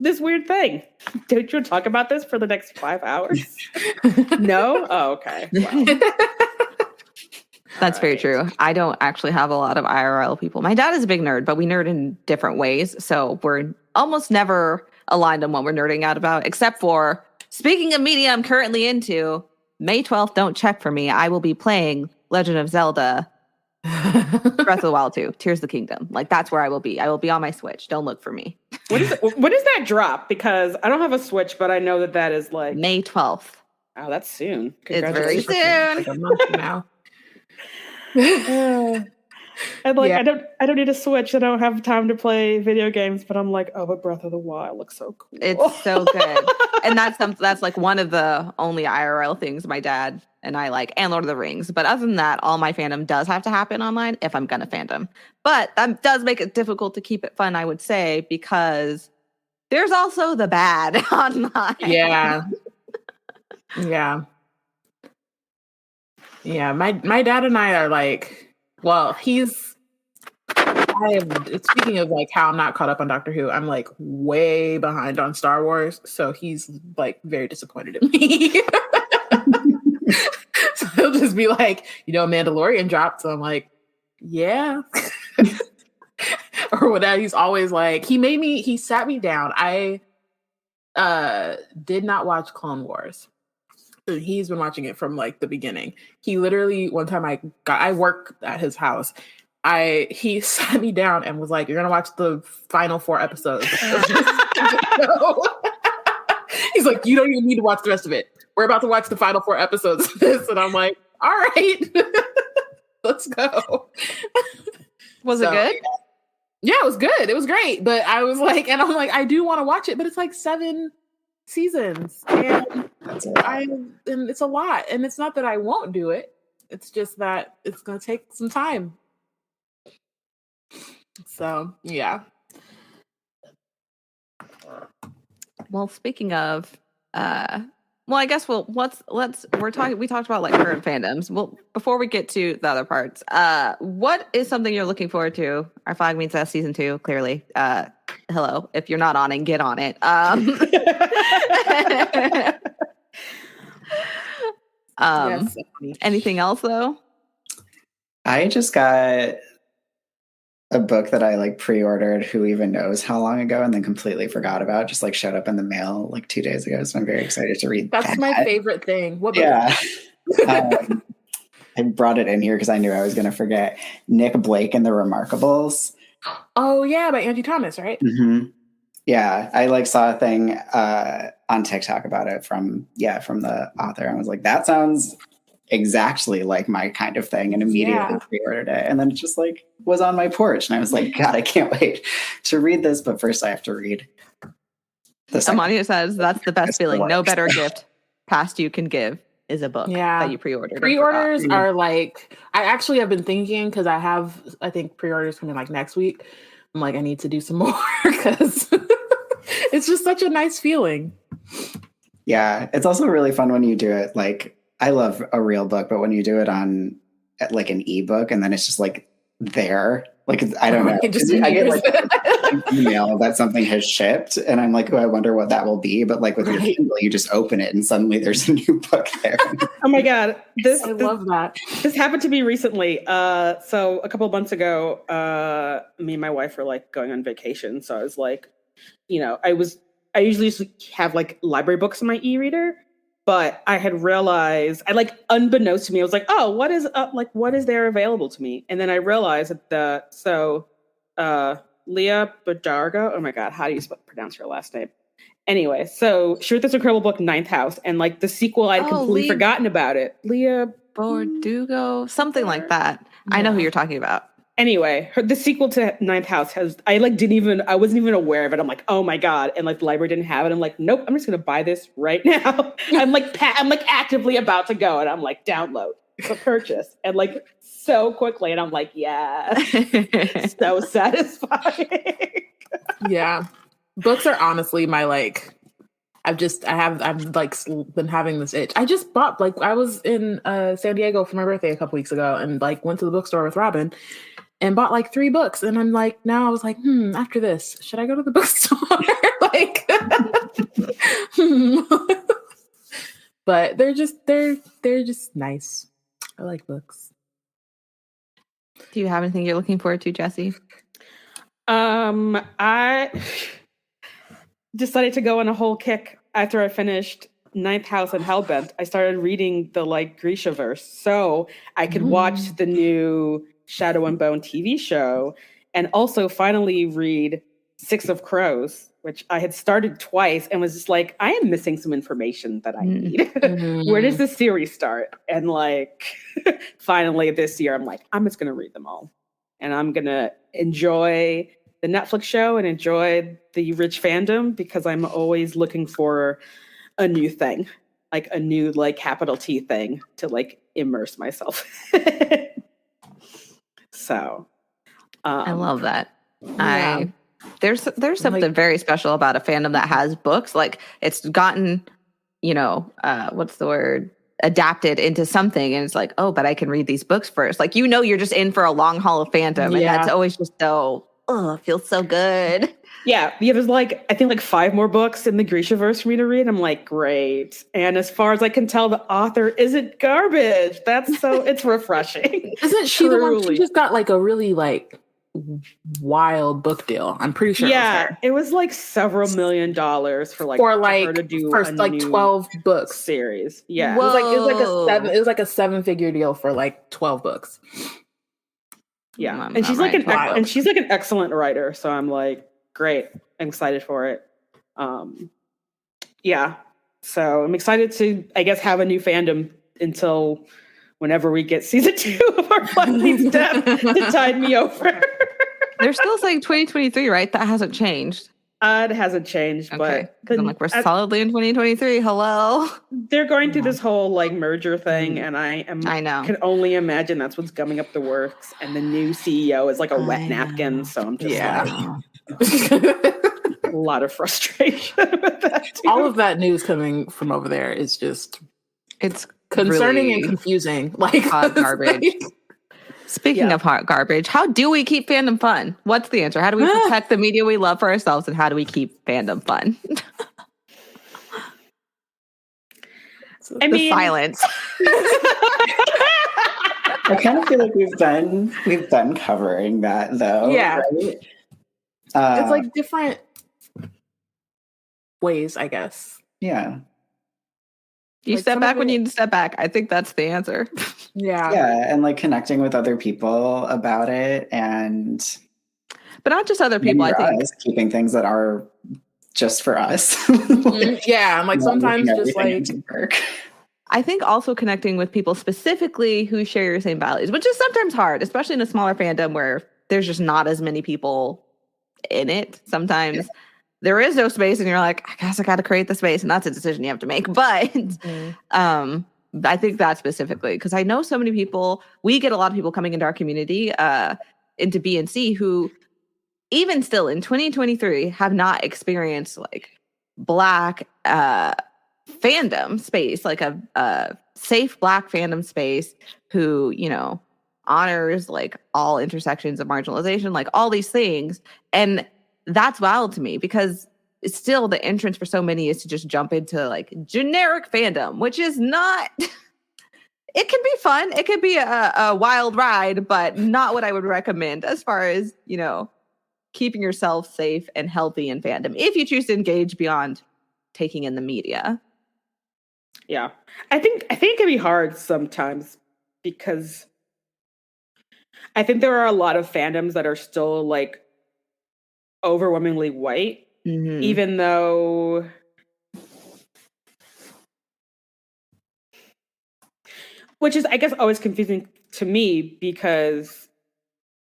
S3: this weird thing. Don't you want to talk about this for the next 5 hours? No? Oh, okay. Well.
S2: That's very true. I don't actually have a lot of IRL people. My dad is a big nerd, but we nerd in different ways. So we're almost never aligned on what we're nerding out about, except for, speaking of media I'm currently into, May 12th, don't check for me. I will be playing Legend of Zelda Breath of the Wild 2, Tears of the Kingdom. Like, that's where I will be. I will be on my Switch. Don't look for me.
S3: When does that drop? Because I don't have a Switch, but I know that is like...
S2: May 12th.
S3: Oh, that's soon.
S2: It's very soon.
S1: Like a month from now.
S3: And like I don't need a Switch. I don't have time to play video games, but I'm like, oh, but Breath of the Wild looks so cool.
S2: It's so good. And that's like one of the only IRL things my dad and I like, and Lord of the Rings. But other than that, all my fandom does have to happen online if I'm gonna fandom. But that does make it difficult to keep it fun, I would say, because there's also the bad online.
S1: Yeah. Yeah, my dad and I are like, well, speaking of like how I'm not caught up on Doctor Who, I'm like way behind on Star Wars, so he's like very disappointed in me. So he'll just be like, Mandalorian dropped, so I'm like, yeah. Or whatever. He's always like, he sat me down. I did not watch Clone Wars. He's been watching it from like the beginning. He literally, one time I work at his house. He sat me down and was like, "You're gonna watch the final 4 episodes." He's like, "You don't even need to watch the rest of it. We're about to watch the final 4 episodes of this." And I'm like, "All right." Let's go.
S2: Was it good?
S1: Yeah, it was good. It was great. But I was like, and I'm like, I do want to watch it, but it's like 7 seasons. And and it's a lot. And it's not that I won't do it. It's just that it's gonna take some time. So yeah.
S2: Well, speaking of well, I guess we talked about like current fandoms. Well, before we get to the other parts, what is something you're looking forward to? Our Flag Means Us season 2, clearly. Hello, if you're not on it, get on it.
S1: Yes.
S2: Anything else though?
S4: I just got a book that I like pre-ordered who even knows how long ago and then completely forgot about, just like showed up in the mail like 2 days ago. So I'm very excited to read
S1: That's
S4: that.
S1: my favorite thing. What book?
S4: Yeah. I brought it in here because I knew I was going to forget. Nick Blake and the Remarkables.
S1: Oh yeah, by Angie Thomas, right?
S4: Mm-hmm. Yeah, I like saw a thing on TikTok about it from the author. I was like, that sounds exactly like my kind of thing, and immediately pre-ordered it. And then it just like was on my porch, and I was like, God, I can't wait to read this. But first, I have to read.
S2: Amania says that's the best feeling. No better gift past you can give is a book that you pre-ordered.
S1: Pre-orders are like, I actually have been thinking because I think pre-orders coming like next week. I'm like, I need to do some more because it's just such a nice feeling.
S4: Yeah, it's also really fun when you do it. Like, I love a real book, but when you do it on like an ebook and then it's just like there, like I don't know. I get like an email that something has shipped, and I'm like, oh, I wonder what that will be. But like with your Kindle, you just open it and suddenly there's a new book there.
S3: Oh my God,
S1: I love that.
S3: This happened to me recently. So a couple of months ago, me and my wife were like going on vacation. So I was like, I usually just have like library books in my e-reader. But I had realized, unbeknownst to me, I was like, oh, what is there available to me? And then I realized that Leah Badarga, oh my God, how do you pronounce her last name? Anyway, so she wrote this incredible book, Ninth House, and like the sequel, I'd completely forgotten about it. Leah
S2: Bardugo, something like that. Yeah. I know who you're talking about.
S3: Anyway, the sequel to Ninth House I wasn't even aware of it. I'm like, oh my God. And like the library didn't have it. I'm like, nope, I'm just going to buy this right now. I'm like actively about to go. And I'm like, download, purchase. And like so quickly. And I'm like, yeah, so satisfying.
S1: Yeah. Books are honestly my like, I've like been having this itch. I just bought, like, I was in San Diego for my birthday a couple weeks ago and like went to the bookstore with Robin and bought like 3 books. And I'm like, now I was like, after this, should I go to the bookstore? Like, but they're just nice. I like books.
S2: Do you have anything you're looking forward to, Jessie?
S3: I decided to go on a whole kick after I finished Ninth House and Hellbent. I started reading the like Grishaverse so I could watch the new Shadow and Bone TV show and also finally read Six of Crows, which I had started twice and was just like, I am missing some information that I need. Where does this series start? And like finally this year, I'm like, I'm just going to read them all. And I'm going to enjoy the Netflix show and enjoy the rich fandom because I'm always looking for a new thing, like a new like capital T thing to like immerse myself. So
S2: I love that.
S1: Yeah.
S2: There's something very special about a fandom that has books. Like it's gotten, what's the word? Adapted into something, and it's like, oh, but I can read these books first. Like, you're just in for a long haul of fandom, and that's always just so, it feels so good.
S3: Yeah, there's like, I think like 5 more books in the Grishaverse for me to read. I'm like, great. And as far as I can tell, the author isn't garbage. It's refreshing.
S1: Isn't she the one? She just got like a really like wild book deal. I'm pretty sure.
S3: Yeah, it was like several $1 million for her to do
S1: first like 12 books
S3: series. Yeah,
S1: it was like a 7-figure deal for like 12 books.
S3: Yeah, and she's like an excellent writer. So I'm like, great. I'm excited for it. Yeah, so I'm excited to, I guess, have a new fandom until whenever we get season 2 of our Black Queen's Death to tide me over.
S2: They're still saying 2023, right? That hasn't changed.
S3: It hasn't changed,
S2: Okay.
S3: but
S2: I'm like, we're solidly in 2023. Hello.
S3: They're going through this whole like merger thing, and I
S2: know.
S3: Can only imagine that's what's coming up the works. And the new CEO is like a wet napkin, so I'm just like a lot of frustration with that. Too.
S1: All of that news coming from over there is just
S2: it's
S1: concerning
S2: really
S1: and confusing. Like
S2: hot garbage. Speaking of hot garbage, how do we keep fandom fun? What's the answer? How do we protect the media we love for ourselves, and how do we keep fandom fun? The silence.
S4: I kind of feel like we've been covering that though.
S1: Yeah,
S4: right?
S1: It's like different ways, I guess.
S4: Yeah.
S2: You
S1: like
S2: step back when you need to step back. I think that's the answer.
S4: Yeah, and like connecting with other people about it,
S2: but not just other people. I think
S4: keeping things that are just for us.
S1: Yeah, and like sometimes just like
S2: I think also connecting with people specifically who share your same values, which is sometimes hard, especially in a smaller fandom where there's just not as many people in it. Sometimes there is no space and you're like, I guess I got to create the space, and that's a decision you have to make. But I think that specifically, because I know so many people, we get a lot of people coming into our community, into BNC, who even still in 2023 have not experienced like Black fandom space, like a safe Black fandom space who, you know, honors like all intersections of marginalization, like all these things. And that's wild to me, because it's still the entrance for so many is to just jump into like generic fandom, which is not, it can be fun. It could be a wild ride, but not what I would recommend as far as, you know, keeping yourself safe and healthy in fandom if you choose to engage beyond taking in the media.
S3: Yeah. I think it can be hard sometimes because I think there are a lot of fandoms that are still like overwhelmingly white, even though which is, I guess, always confusing to me because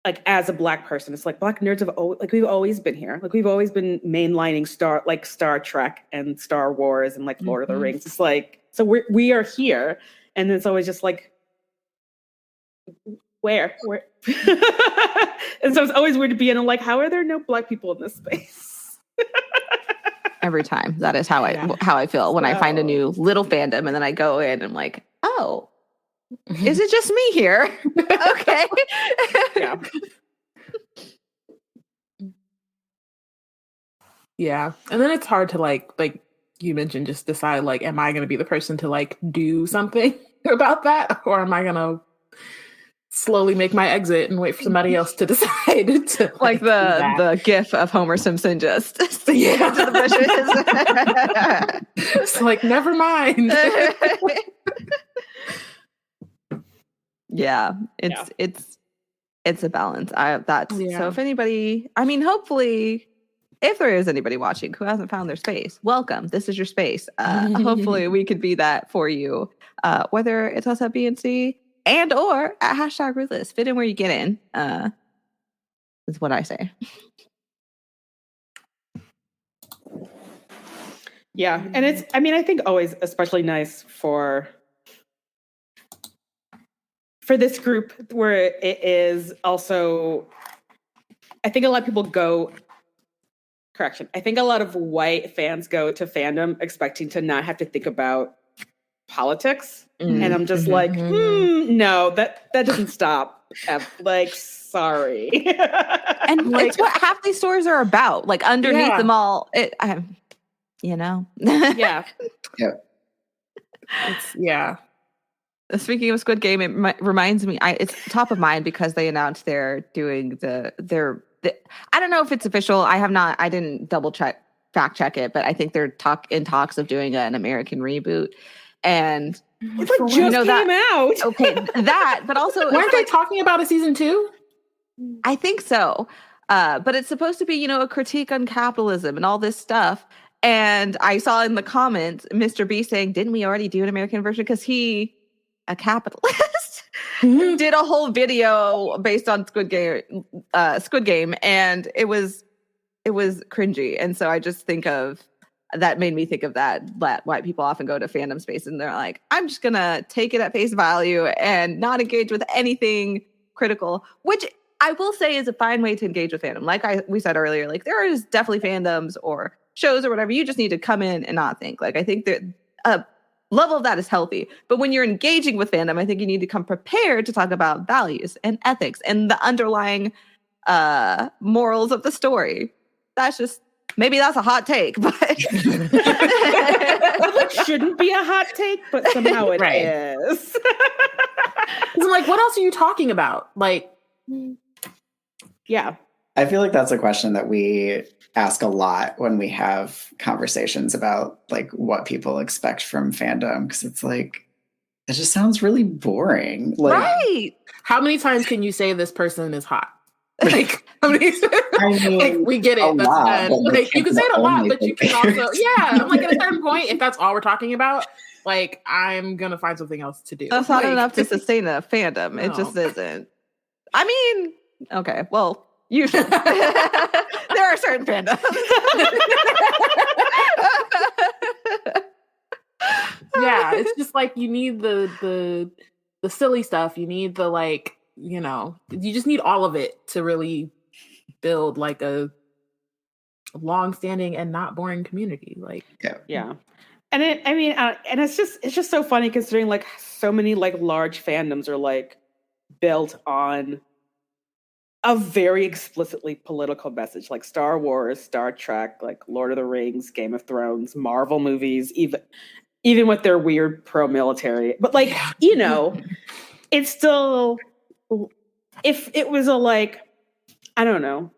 S3: like as a Black person, it's like Black nerds have always, like we've always been here. Like we've always been mainlining Star Trek and Star Wars and like Lord of the Rings. It's like, so we are here. And it's always just like, where? And so it's always weird to be in and like, how are there no Black people in this space?
S2: Every time. That is how I feel when I find a new little fandom and then I go in and I'm like, oh, is it just me here? Okay.
S3: Yeah.
S1: Yeah. And then it's hard to like you mentioned, just decide like, am I going to be the person to like do something about that? Or am I going to slowly make my exit and wait for somebody else to decide to
S2: like the gif of Homer Simpson just into the bushes.
S1: It's like, never mind.
S2: Yeah, it's a balance. So if anybody, I mean, hopefully, if there is anybody watching who hasn't found their space, welcome. This is your space. Hopefully, we could be that for you, whether it's us at BNC and or at #Ruthless. Fit in where you get in. Is what I say.
S3: Yeah, and it's, I mean, I think always especially nice for this group where it is also, I think a lot of people I think a lot of white fans go to fandom expecting to not have to think about politics. And I'm just like, no, that doesn't stop. Like, sorry.
S2: And like, it's what half these stories are about. Like underneath them all, you know?
S3: Yeah.
S1: Yeah.
S2: Speaking of Squid Game, it reminds me, it's top of mind because they announced they're doing their I don't know if it's official. I didn't fact check it, but I think they're in talks of doing an American reboot. And
S3: it's like just came out.
S2: Okay, that, but also
S1: weren't they talking about a season 2?
S2: I think so. But it's supposed to be, you know, a critique on capitalism and all this stuff. And I saw in the comments Mr. B saying, didn't we already do an American version? Because he a capitalist. did a whole video based on Squid Game, and it was cringy. And so I just think of that made me think of that white people often go to fandom space and they're like, I'm just gonna take it at face value and not engage with anything critical, which I will say is a fine way to engage with fandom. Like we said earlier, like there is definitely fandoms or shows or whatever, you just need to come in and not think. Like I think that a level of that is healthy. But when you're engaging with fandom, I think you need to come prepared to talk about values and ethics and the underlying morals of the story. That's just, maybe that's a hot take, but
S3: it shouldn't be a hot take, but somehow it is.
S1: I'm like, what else are you talking about? Like,
S3: yeah.
S4: I feel like that's a question that we ask a lot when we have conversations about like what people expect from fandom, because it's like, it just sounds really boring. Like,
S2: right.
S1: How many times can you say this person is hot? Like, I mean, like, we get it. That's done. Like, you can say it a lot, but you can also, I'm like, at a certain point, if that's all we're talking about, like, I'm gonna find something else to do.
S2: That's not enough to sustain a fandom. No. It just isn't. I mean, okay, well, usually there are certain fandoms.
S1: Yeah, it's just like you need the silly stuff. You need the like, you know, you just need all of it to really build like a long-standing and not boring community. Like,
S3: yeah. And and it's just so funny considering like so many like large fandoms are like built on a very explicitly political message, like Star Wars, Star Trek, like Lord of the Rings, Game of Thrones, Marvel movies, even with their weird pro-military. But like, you know, it's still, if it was a like, I don't know,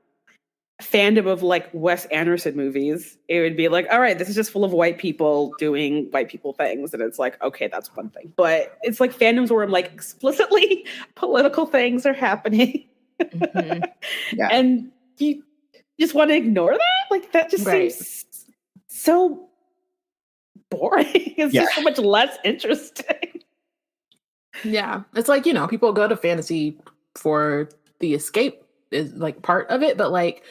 S3: fandom of like Wes Anderson movies, it would be like, all right, this is just full of white people doing white people things. And it's like, okay, that's one thing. But it's like fandoms where I'm like, explicitly political things are happening. Mm-hmm. Yeah. And you just want to ignore that? Like, that just seems so boring. It's just so much less interesting.
S1: Yeah. It's like, you know, people go to fantasy for the escape is like part of it, but like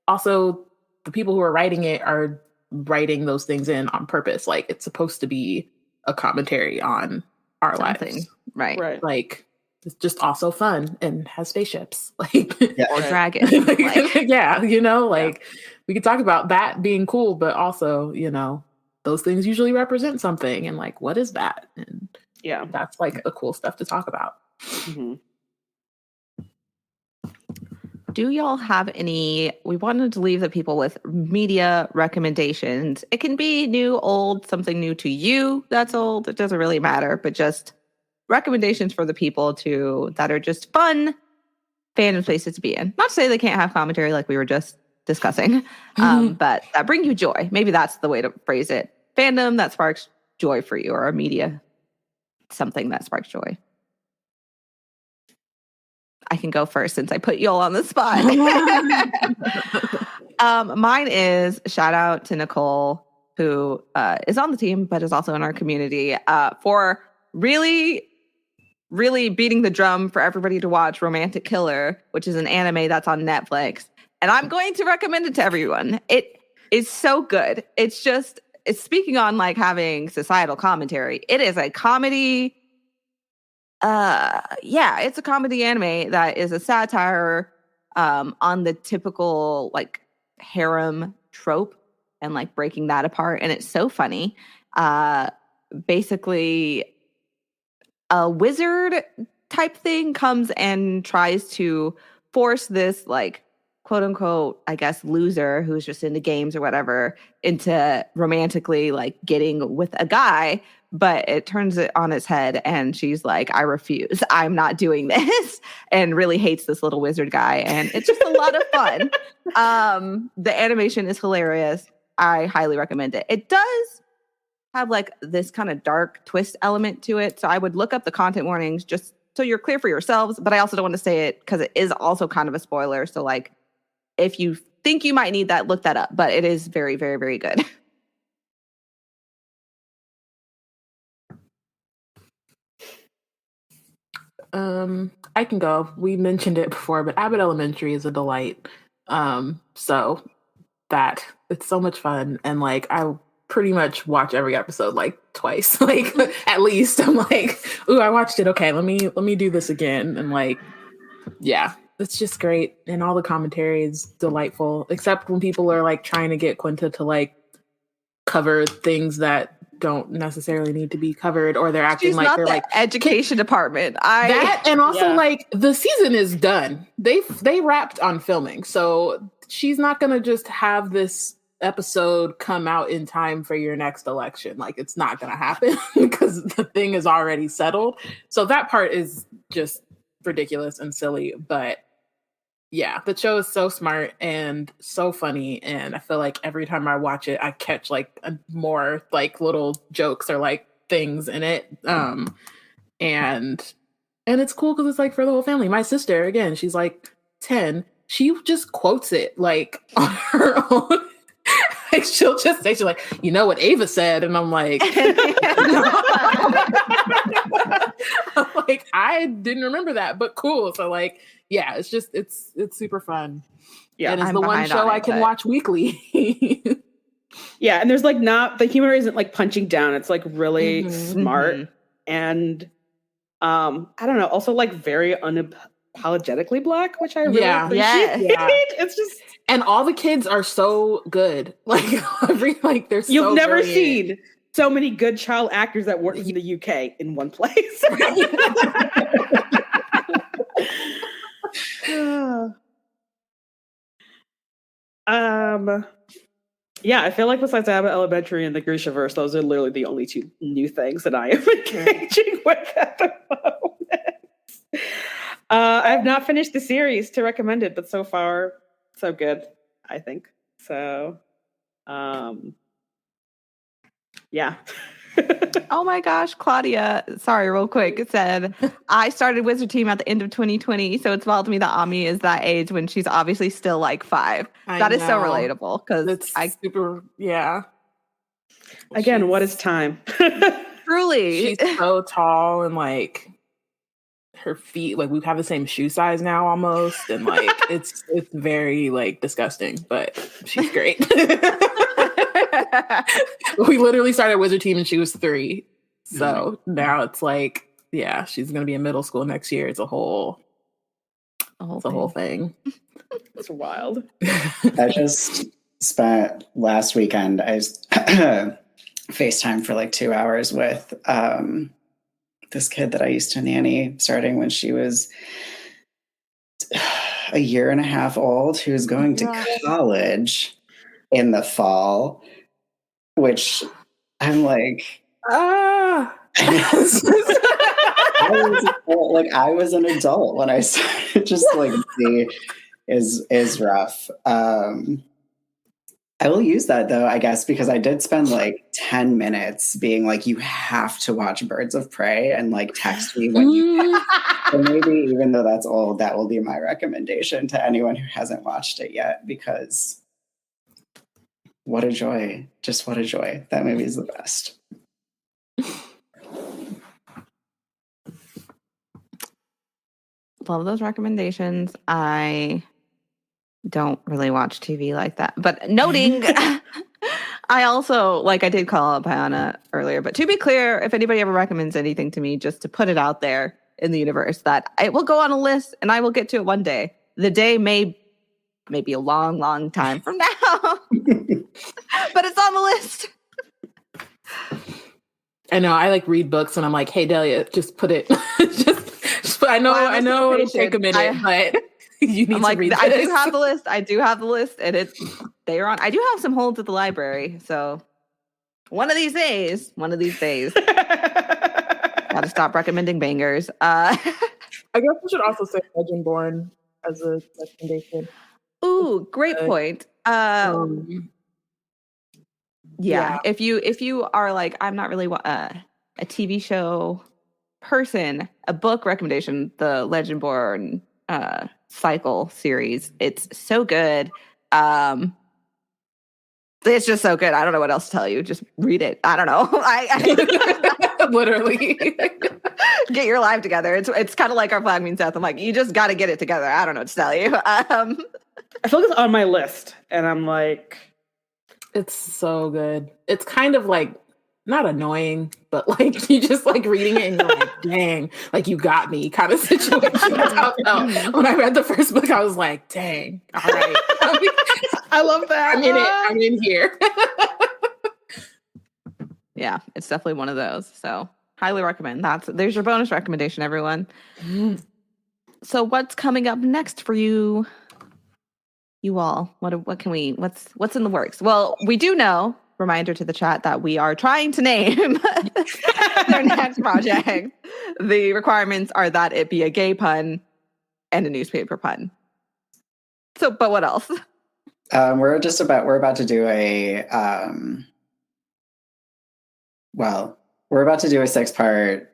S1: also the people who are writing it are writing those things in on purpose. Like it's supposed to be a commentary on our lives.
S2: Right.
S1: Like it's just also fun and has spaceships. Like
S2: or dragons.
S1: Yeah, you know, like we could talk about that being cool, but also, you know, those things usually represent something and like what is that? And that's like the cool stuff to talk about.
S3: Mm-hmm.
S2: Do y'all have any, we wanted to leave the people with media recommendations. It can be new, old, something new to you that's old. It doesn't really matter, but just recommendations for the people that are just fun fandom spaces to be in. Not to say they can't have commentary like we were just discussing, but that bring you joy. Maybe that's the way to phrase it. Fandom that sparks joy for you, or a media, something that sparks joy. I can go first since I put you all on the spot. Mine is shout out to Nicole, who is on the team, but is also in our community, for really, really beating the drum for everybody to watch Romantic Killer, which is an anime that's on Netflix. And I'm going to recommend it to everyone. It is so good. It's speaking on like having societal commentary. It is a comedy. It's a comedy anime that is a satire on the typical like harem trope and like breaking that apart. And it's so funny. Basically, a wizard type thing comes and tries to force this like quote unquote, I guess, loser who's just into games or whatever into romantically like getting with a guy. But it turns it on its head and she's like, I refuse. I'm not doing this, and really hates this little wizard guy. And it's just a lot of fun. The animation is hilarious. I highly recommend it. It does have like this kind of dark twist element to it. So I would look up the content warnings just so you're clear for yourselves. But I also don't want to say it because it is also kind of a spoiler. So like if you think you might need that, look that up. But it is very, very, very good.
S1: I can go. We mentioned it before, but Abbott Elementary is a delight. So that it's so much fun, and like I pretty much watch every episode like twice, like at least. I'm like, ooh, I watched it. Okay, let me do this again, and like, yeah, it's just great, and all the commentary is delightful. Except when people are like trying to get Quinta to like cover things that don't necessarily need to be covered, or they're acting
S2: She's
S1: like
S2: not
S1: they're
S2: the
S1: like
S2: education department.
S1: that, and also like the season is done. They wrapped on filming, so she's not gonna just have this episode come out in time for your next election. Like it's not gonna happen because the thing is already settled. So that part is just ridiculous and silly, but yeah, the show is so smart and so funny, and I feel like every time I watch it, I catch like more like little jokes or like things in it. And it's cool because it's like for the whole family. My sister, again, she's like 10. She just quotes it like on her own. Like she'll just say, she's like, you know what Ava said, and I'm like, I'm like, I didn't remember that, but cool. So like, yeah, it's just it's super fun. Yeah, and it's the one show I can watch weekly.
S3: Yeah, and there's like not the humor isn't like punching down. It's like really smart and I don't know, also like very unapologetically Black, which I really appreciate.
S2: Yeah.
S3: It's just,
S1: and all the kids are so good. Like they're so
S3: you've never
S1: brilliant.
S3: seen so many good child actors that work from the UK in one place. Yeah, I feel like besides Abbott Elementary and the Grishaverse, those are literally the only two new things that I am engaging with at the moment. I have not finished the series to recommend it, but so far, so good, I think. So, yeah.
S2: Oh my gosh, Claudia, sorry, real quick. It said, I started Wizard Team at the end of 2020, so it's wild to me that Ami is that age when she's obviously still like 5. That is so relatable because
S1: I super, yeah.
S3: Again, what is time?
S2: Truly.
S1: She's so tall and like her feet, like we have the same shoe size now almost, and like it's very like disgusting, but she's great. We literally started Wizard Team and she was 3. So now it's like, yeah, she's going to be in middle school next year. It's a whole thing.
S3: It's wild.
S4: I just spent last weekend, I FaceTime for like 2 hours with this kid that I used to nanny starting when she was a year and a half old, who was going to college in the fall, which I'm like, I was an adult when I started. Just like is rough. I will use that though, I guess, because I did spend like 10 minutes being like, you have to watch Birds of Prey and like text me when you so maybe even though that's old, that will be my recommendation to anyone who hasn't watched it yet, because what a joy. Just what a joy. That movie is the best.
S2: Love those recommendations. I don't really watch TV like that. But noting, I also, like I did call out Bayana earlier, but to be clear, if anybody ever recommends anything to me, just to put it out there in the universe, that it will go on a list and I will get to it one day. The day may be a long, long time from now. But it's on the list.
S1: I know. I like read books and I'm like, hey, Delia, just put it. just put, I know it'll take a minute, but you need to read this.
S2: I do have the list. And they are on. I do have some holds at the library. So one of these days. Gotta stop recommending bangers. I
S1: guess we should also say Legendborn as a recommendation.
S2: Ooh, great point. Yeah. If you are like, I'm not really a TV show person, a book recommendation, the Legendborn cycle series. It's so good. It's just so good. I don't know what else to tell you. Just read it. I don't know. I literally. Get your life together. It's kind of like our flag means death. I'm like, you just got to get it together. I don't know what to tell you.
S3: I feel like it's on my list, and I'm like,
S1: it's so good. It's kind of like not annoying, but like you just like reading it and you're like, dang, like you got me kind of situation. That's how it felt. When I read the first book, I was like, dang, all right.
S3: I love that.
S1: I'm in it. I'm in here.
S2: Yeah, it's definitely one of those. So highly recommend. There's your bonus recommendation, everyone. So what's coming up next for you all? What's in the works? Well, we do know, reminder to the chat, that we are trying to name their next project. The requirements are that it be a gay pun and a newspaper pun. So, but what else?
S4: We're about to do we're about to do a 6-part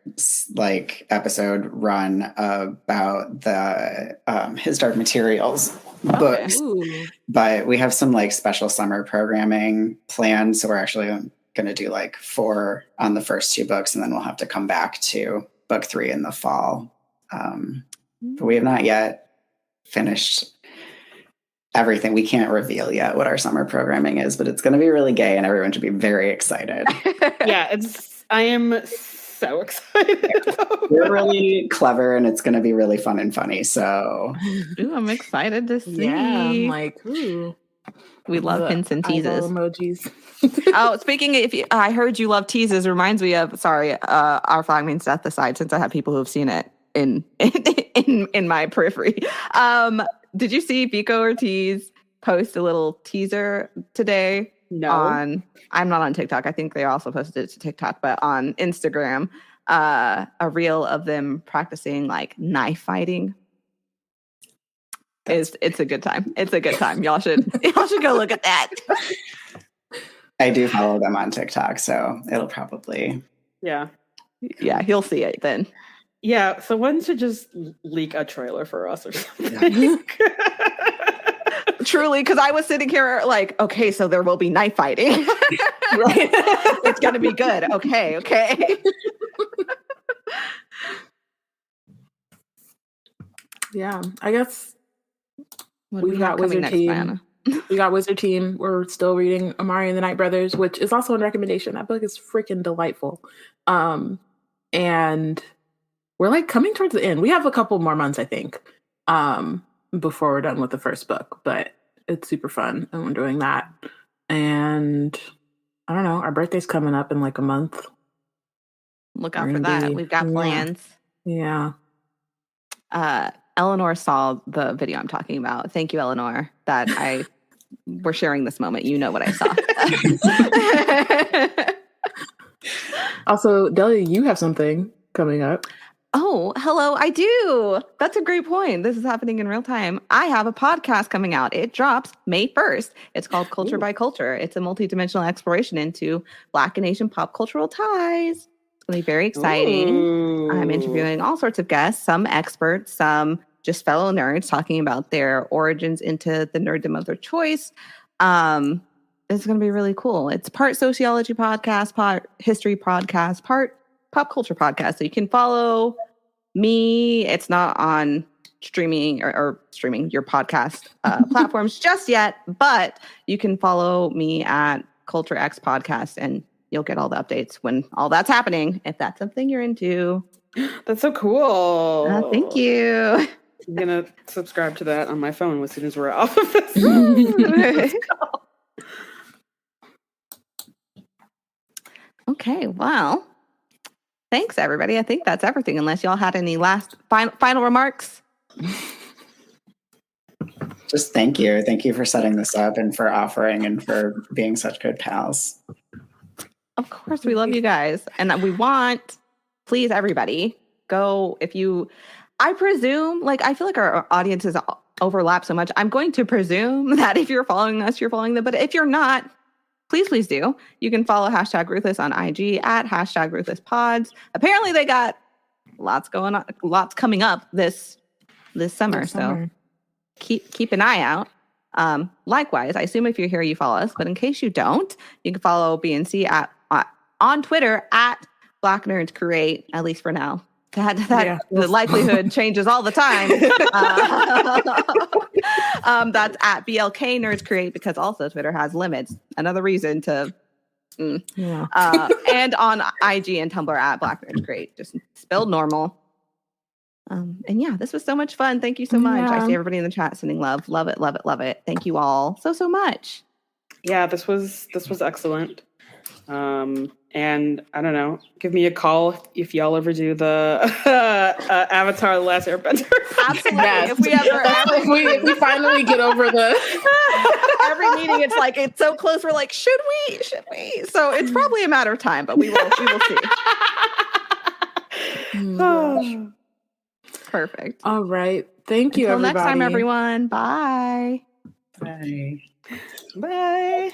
S4: like episode run about the His Dark Materials books.
S1: Ooh.
S4: But we have some like special summer programming planned, so we're actually going to do like 4 on the first 2 books, and then we'll have to come back to book 3 in the fall. But we have not yet finished everything. We can't reveal yet what our summer programming is, but it's going to be really gay, and everyone should be very excited.
S3: Yeah, I am so excited.
S4: We're really clever, and it's going to be really fun and funny. So,
S2: Ooh, I'm excited to see.
S1: Yeah, I'm like, ooh.
S2: We love hints and teases.
S1: Emojis.
S2: Oh, speaking of, I heard you love teases, reminds me of, our flag means death aside, since I have people who've seen it in my periphery. Did you see Vico Ortiz post a little teaser today?
S3: No.
S2: I'm not on TikTok. I think they also posted it to TikTok, but on Instagram, a reel of them practicing like knife fighting. It's a good time. It's a good time. Y'all should go look at that.
S4: I do follow them on TikTok, so it'll probably.
S3: Yeah,
S2: you'll see it then.
S3: Yeah, someone should just leak a trailer for us or something.
S2: Truly, because I was sitting here like, okay, so there will be knife fighting. Right? It's going to be good. Okay.
S1: Yeah, I guess
S2: we've
S1: got Wizard Team. We got Wizard Team. We're still reading Amari and the Night Brothers, which is also a recommendation. That book is freaking delightful. And we're like coming towards the end. We have a couple more months, I think, before we're done with the first book, but it's super fun and we're doing that. And I don't know, our birthday's coming up in like a month.
S2: Look out for that. We've got plans.
S1: Yeah.
S2: Eleanor saw the video I'm talking about. Thank you, Eleanor, that we're sharing this moment. You know what I saw.
S1: Also, Delia, you have something coming up.
S2: Oh, hello, I do. That's a great point. This is happening in real time. I have a podcast coming out. It drops May 1st. It's called Culture by Culture. It's a multidimensional exploration into Black and Asian pop cultural ties. It's going to be very exciting. Ooh. I'm interviewing all sorts of guests, some experts, some just fellow nerds talking about their origins into the nerddom of their choice. It's going to be really cool. It's part sociology podcast, part history podcast, part pop culture podcast. So you can follow me. It's not on streaming or streaming your podcast platforms just yet, but you can follow me at Culture X Podcast and you'll get all the updates when all that's happening, if that's something you're into.
S3: That's so cool.
S2: Thank you.
S3: I'm going to subscribe to that on my phone as soon as we're off of this.
S2: Okay, well, thanks, everybody. I think that's everything, unless y'all had any last final remarks.
S4: Just thank you. Thank you for setting this up and for offering and for being such good pals.
S2: Of course, we love you guys. And we want, please, everybody, go I presume, I feel like our audiences overlap so much. I'm going to presume that if you're following us, you're following them. But if you're not, please do. You can follow #Ruthless on IG at #RuthlessPods. Apparently they got lots going on, lots coming up this summer. So keep an eye out. Likewise, I assume if you're here, you follow us. But in case you don't, you can follow BNC on Twitter at Black Nerds Create, at least for now. The likelihood changes all the time. That's at BLK Nerds Create, because also Twitter has limits. Another reason to. And on IG and Tumblr at Black Nerds Create, just spelled normal. And yeah, this was so much fun. Thank you so much. I see everybody in the chat sending love. Love it, love it, love it. Thank you all so much.
S3: Yeah, this was excellent. And I don't know, give me a call if y'all ever do the Avatar: The Last Airbender.
S2: Absolutely.
S1: Yes. If we finally get over the
S2: every meeting, it's like it's so close. We're like, should we? So it's probably a matter of time, but we will see. Perfect.
S1: All right. Thank you,
S2: Until
S1: everybody.
S2: next time, everyone. Bye.
S4: Bye.
S3: Bye.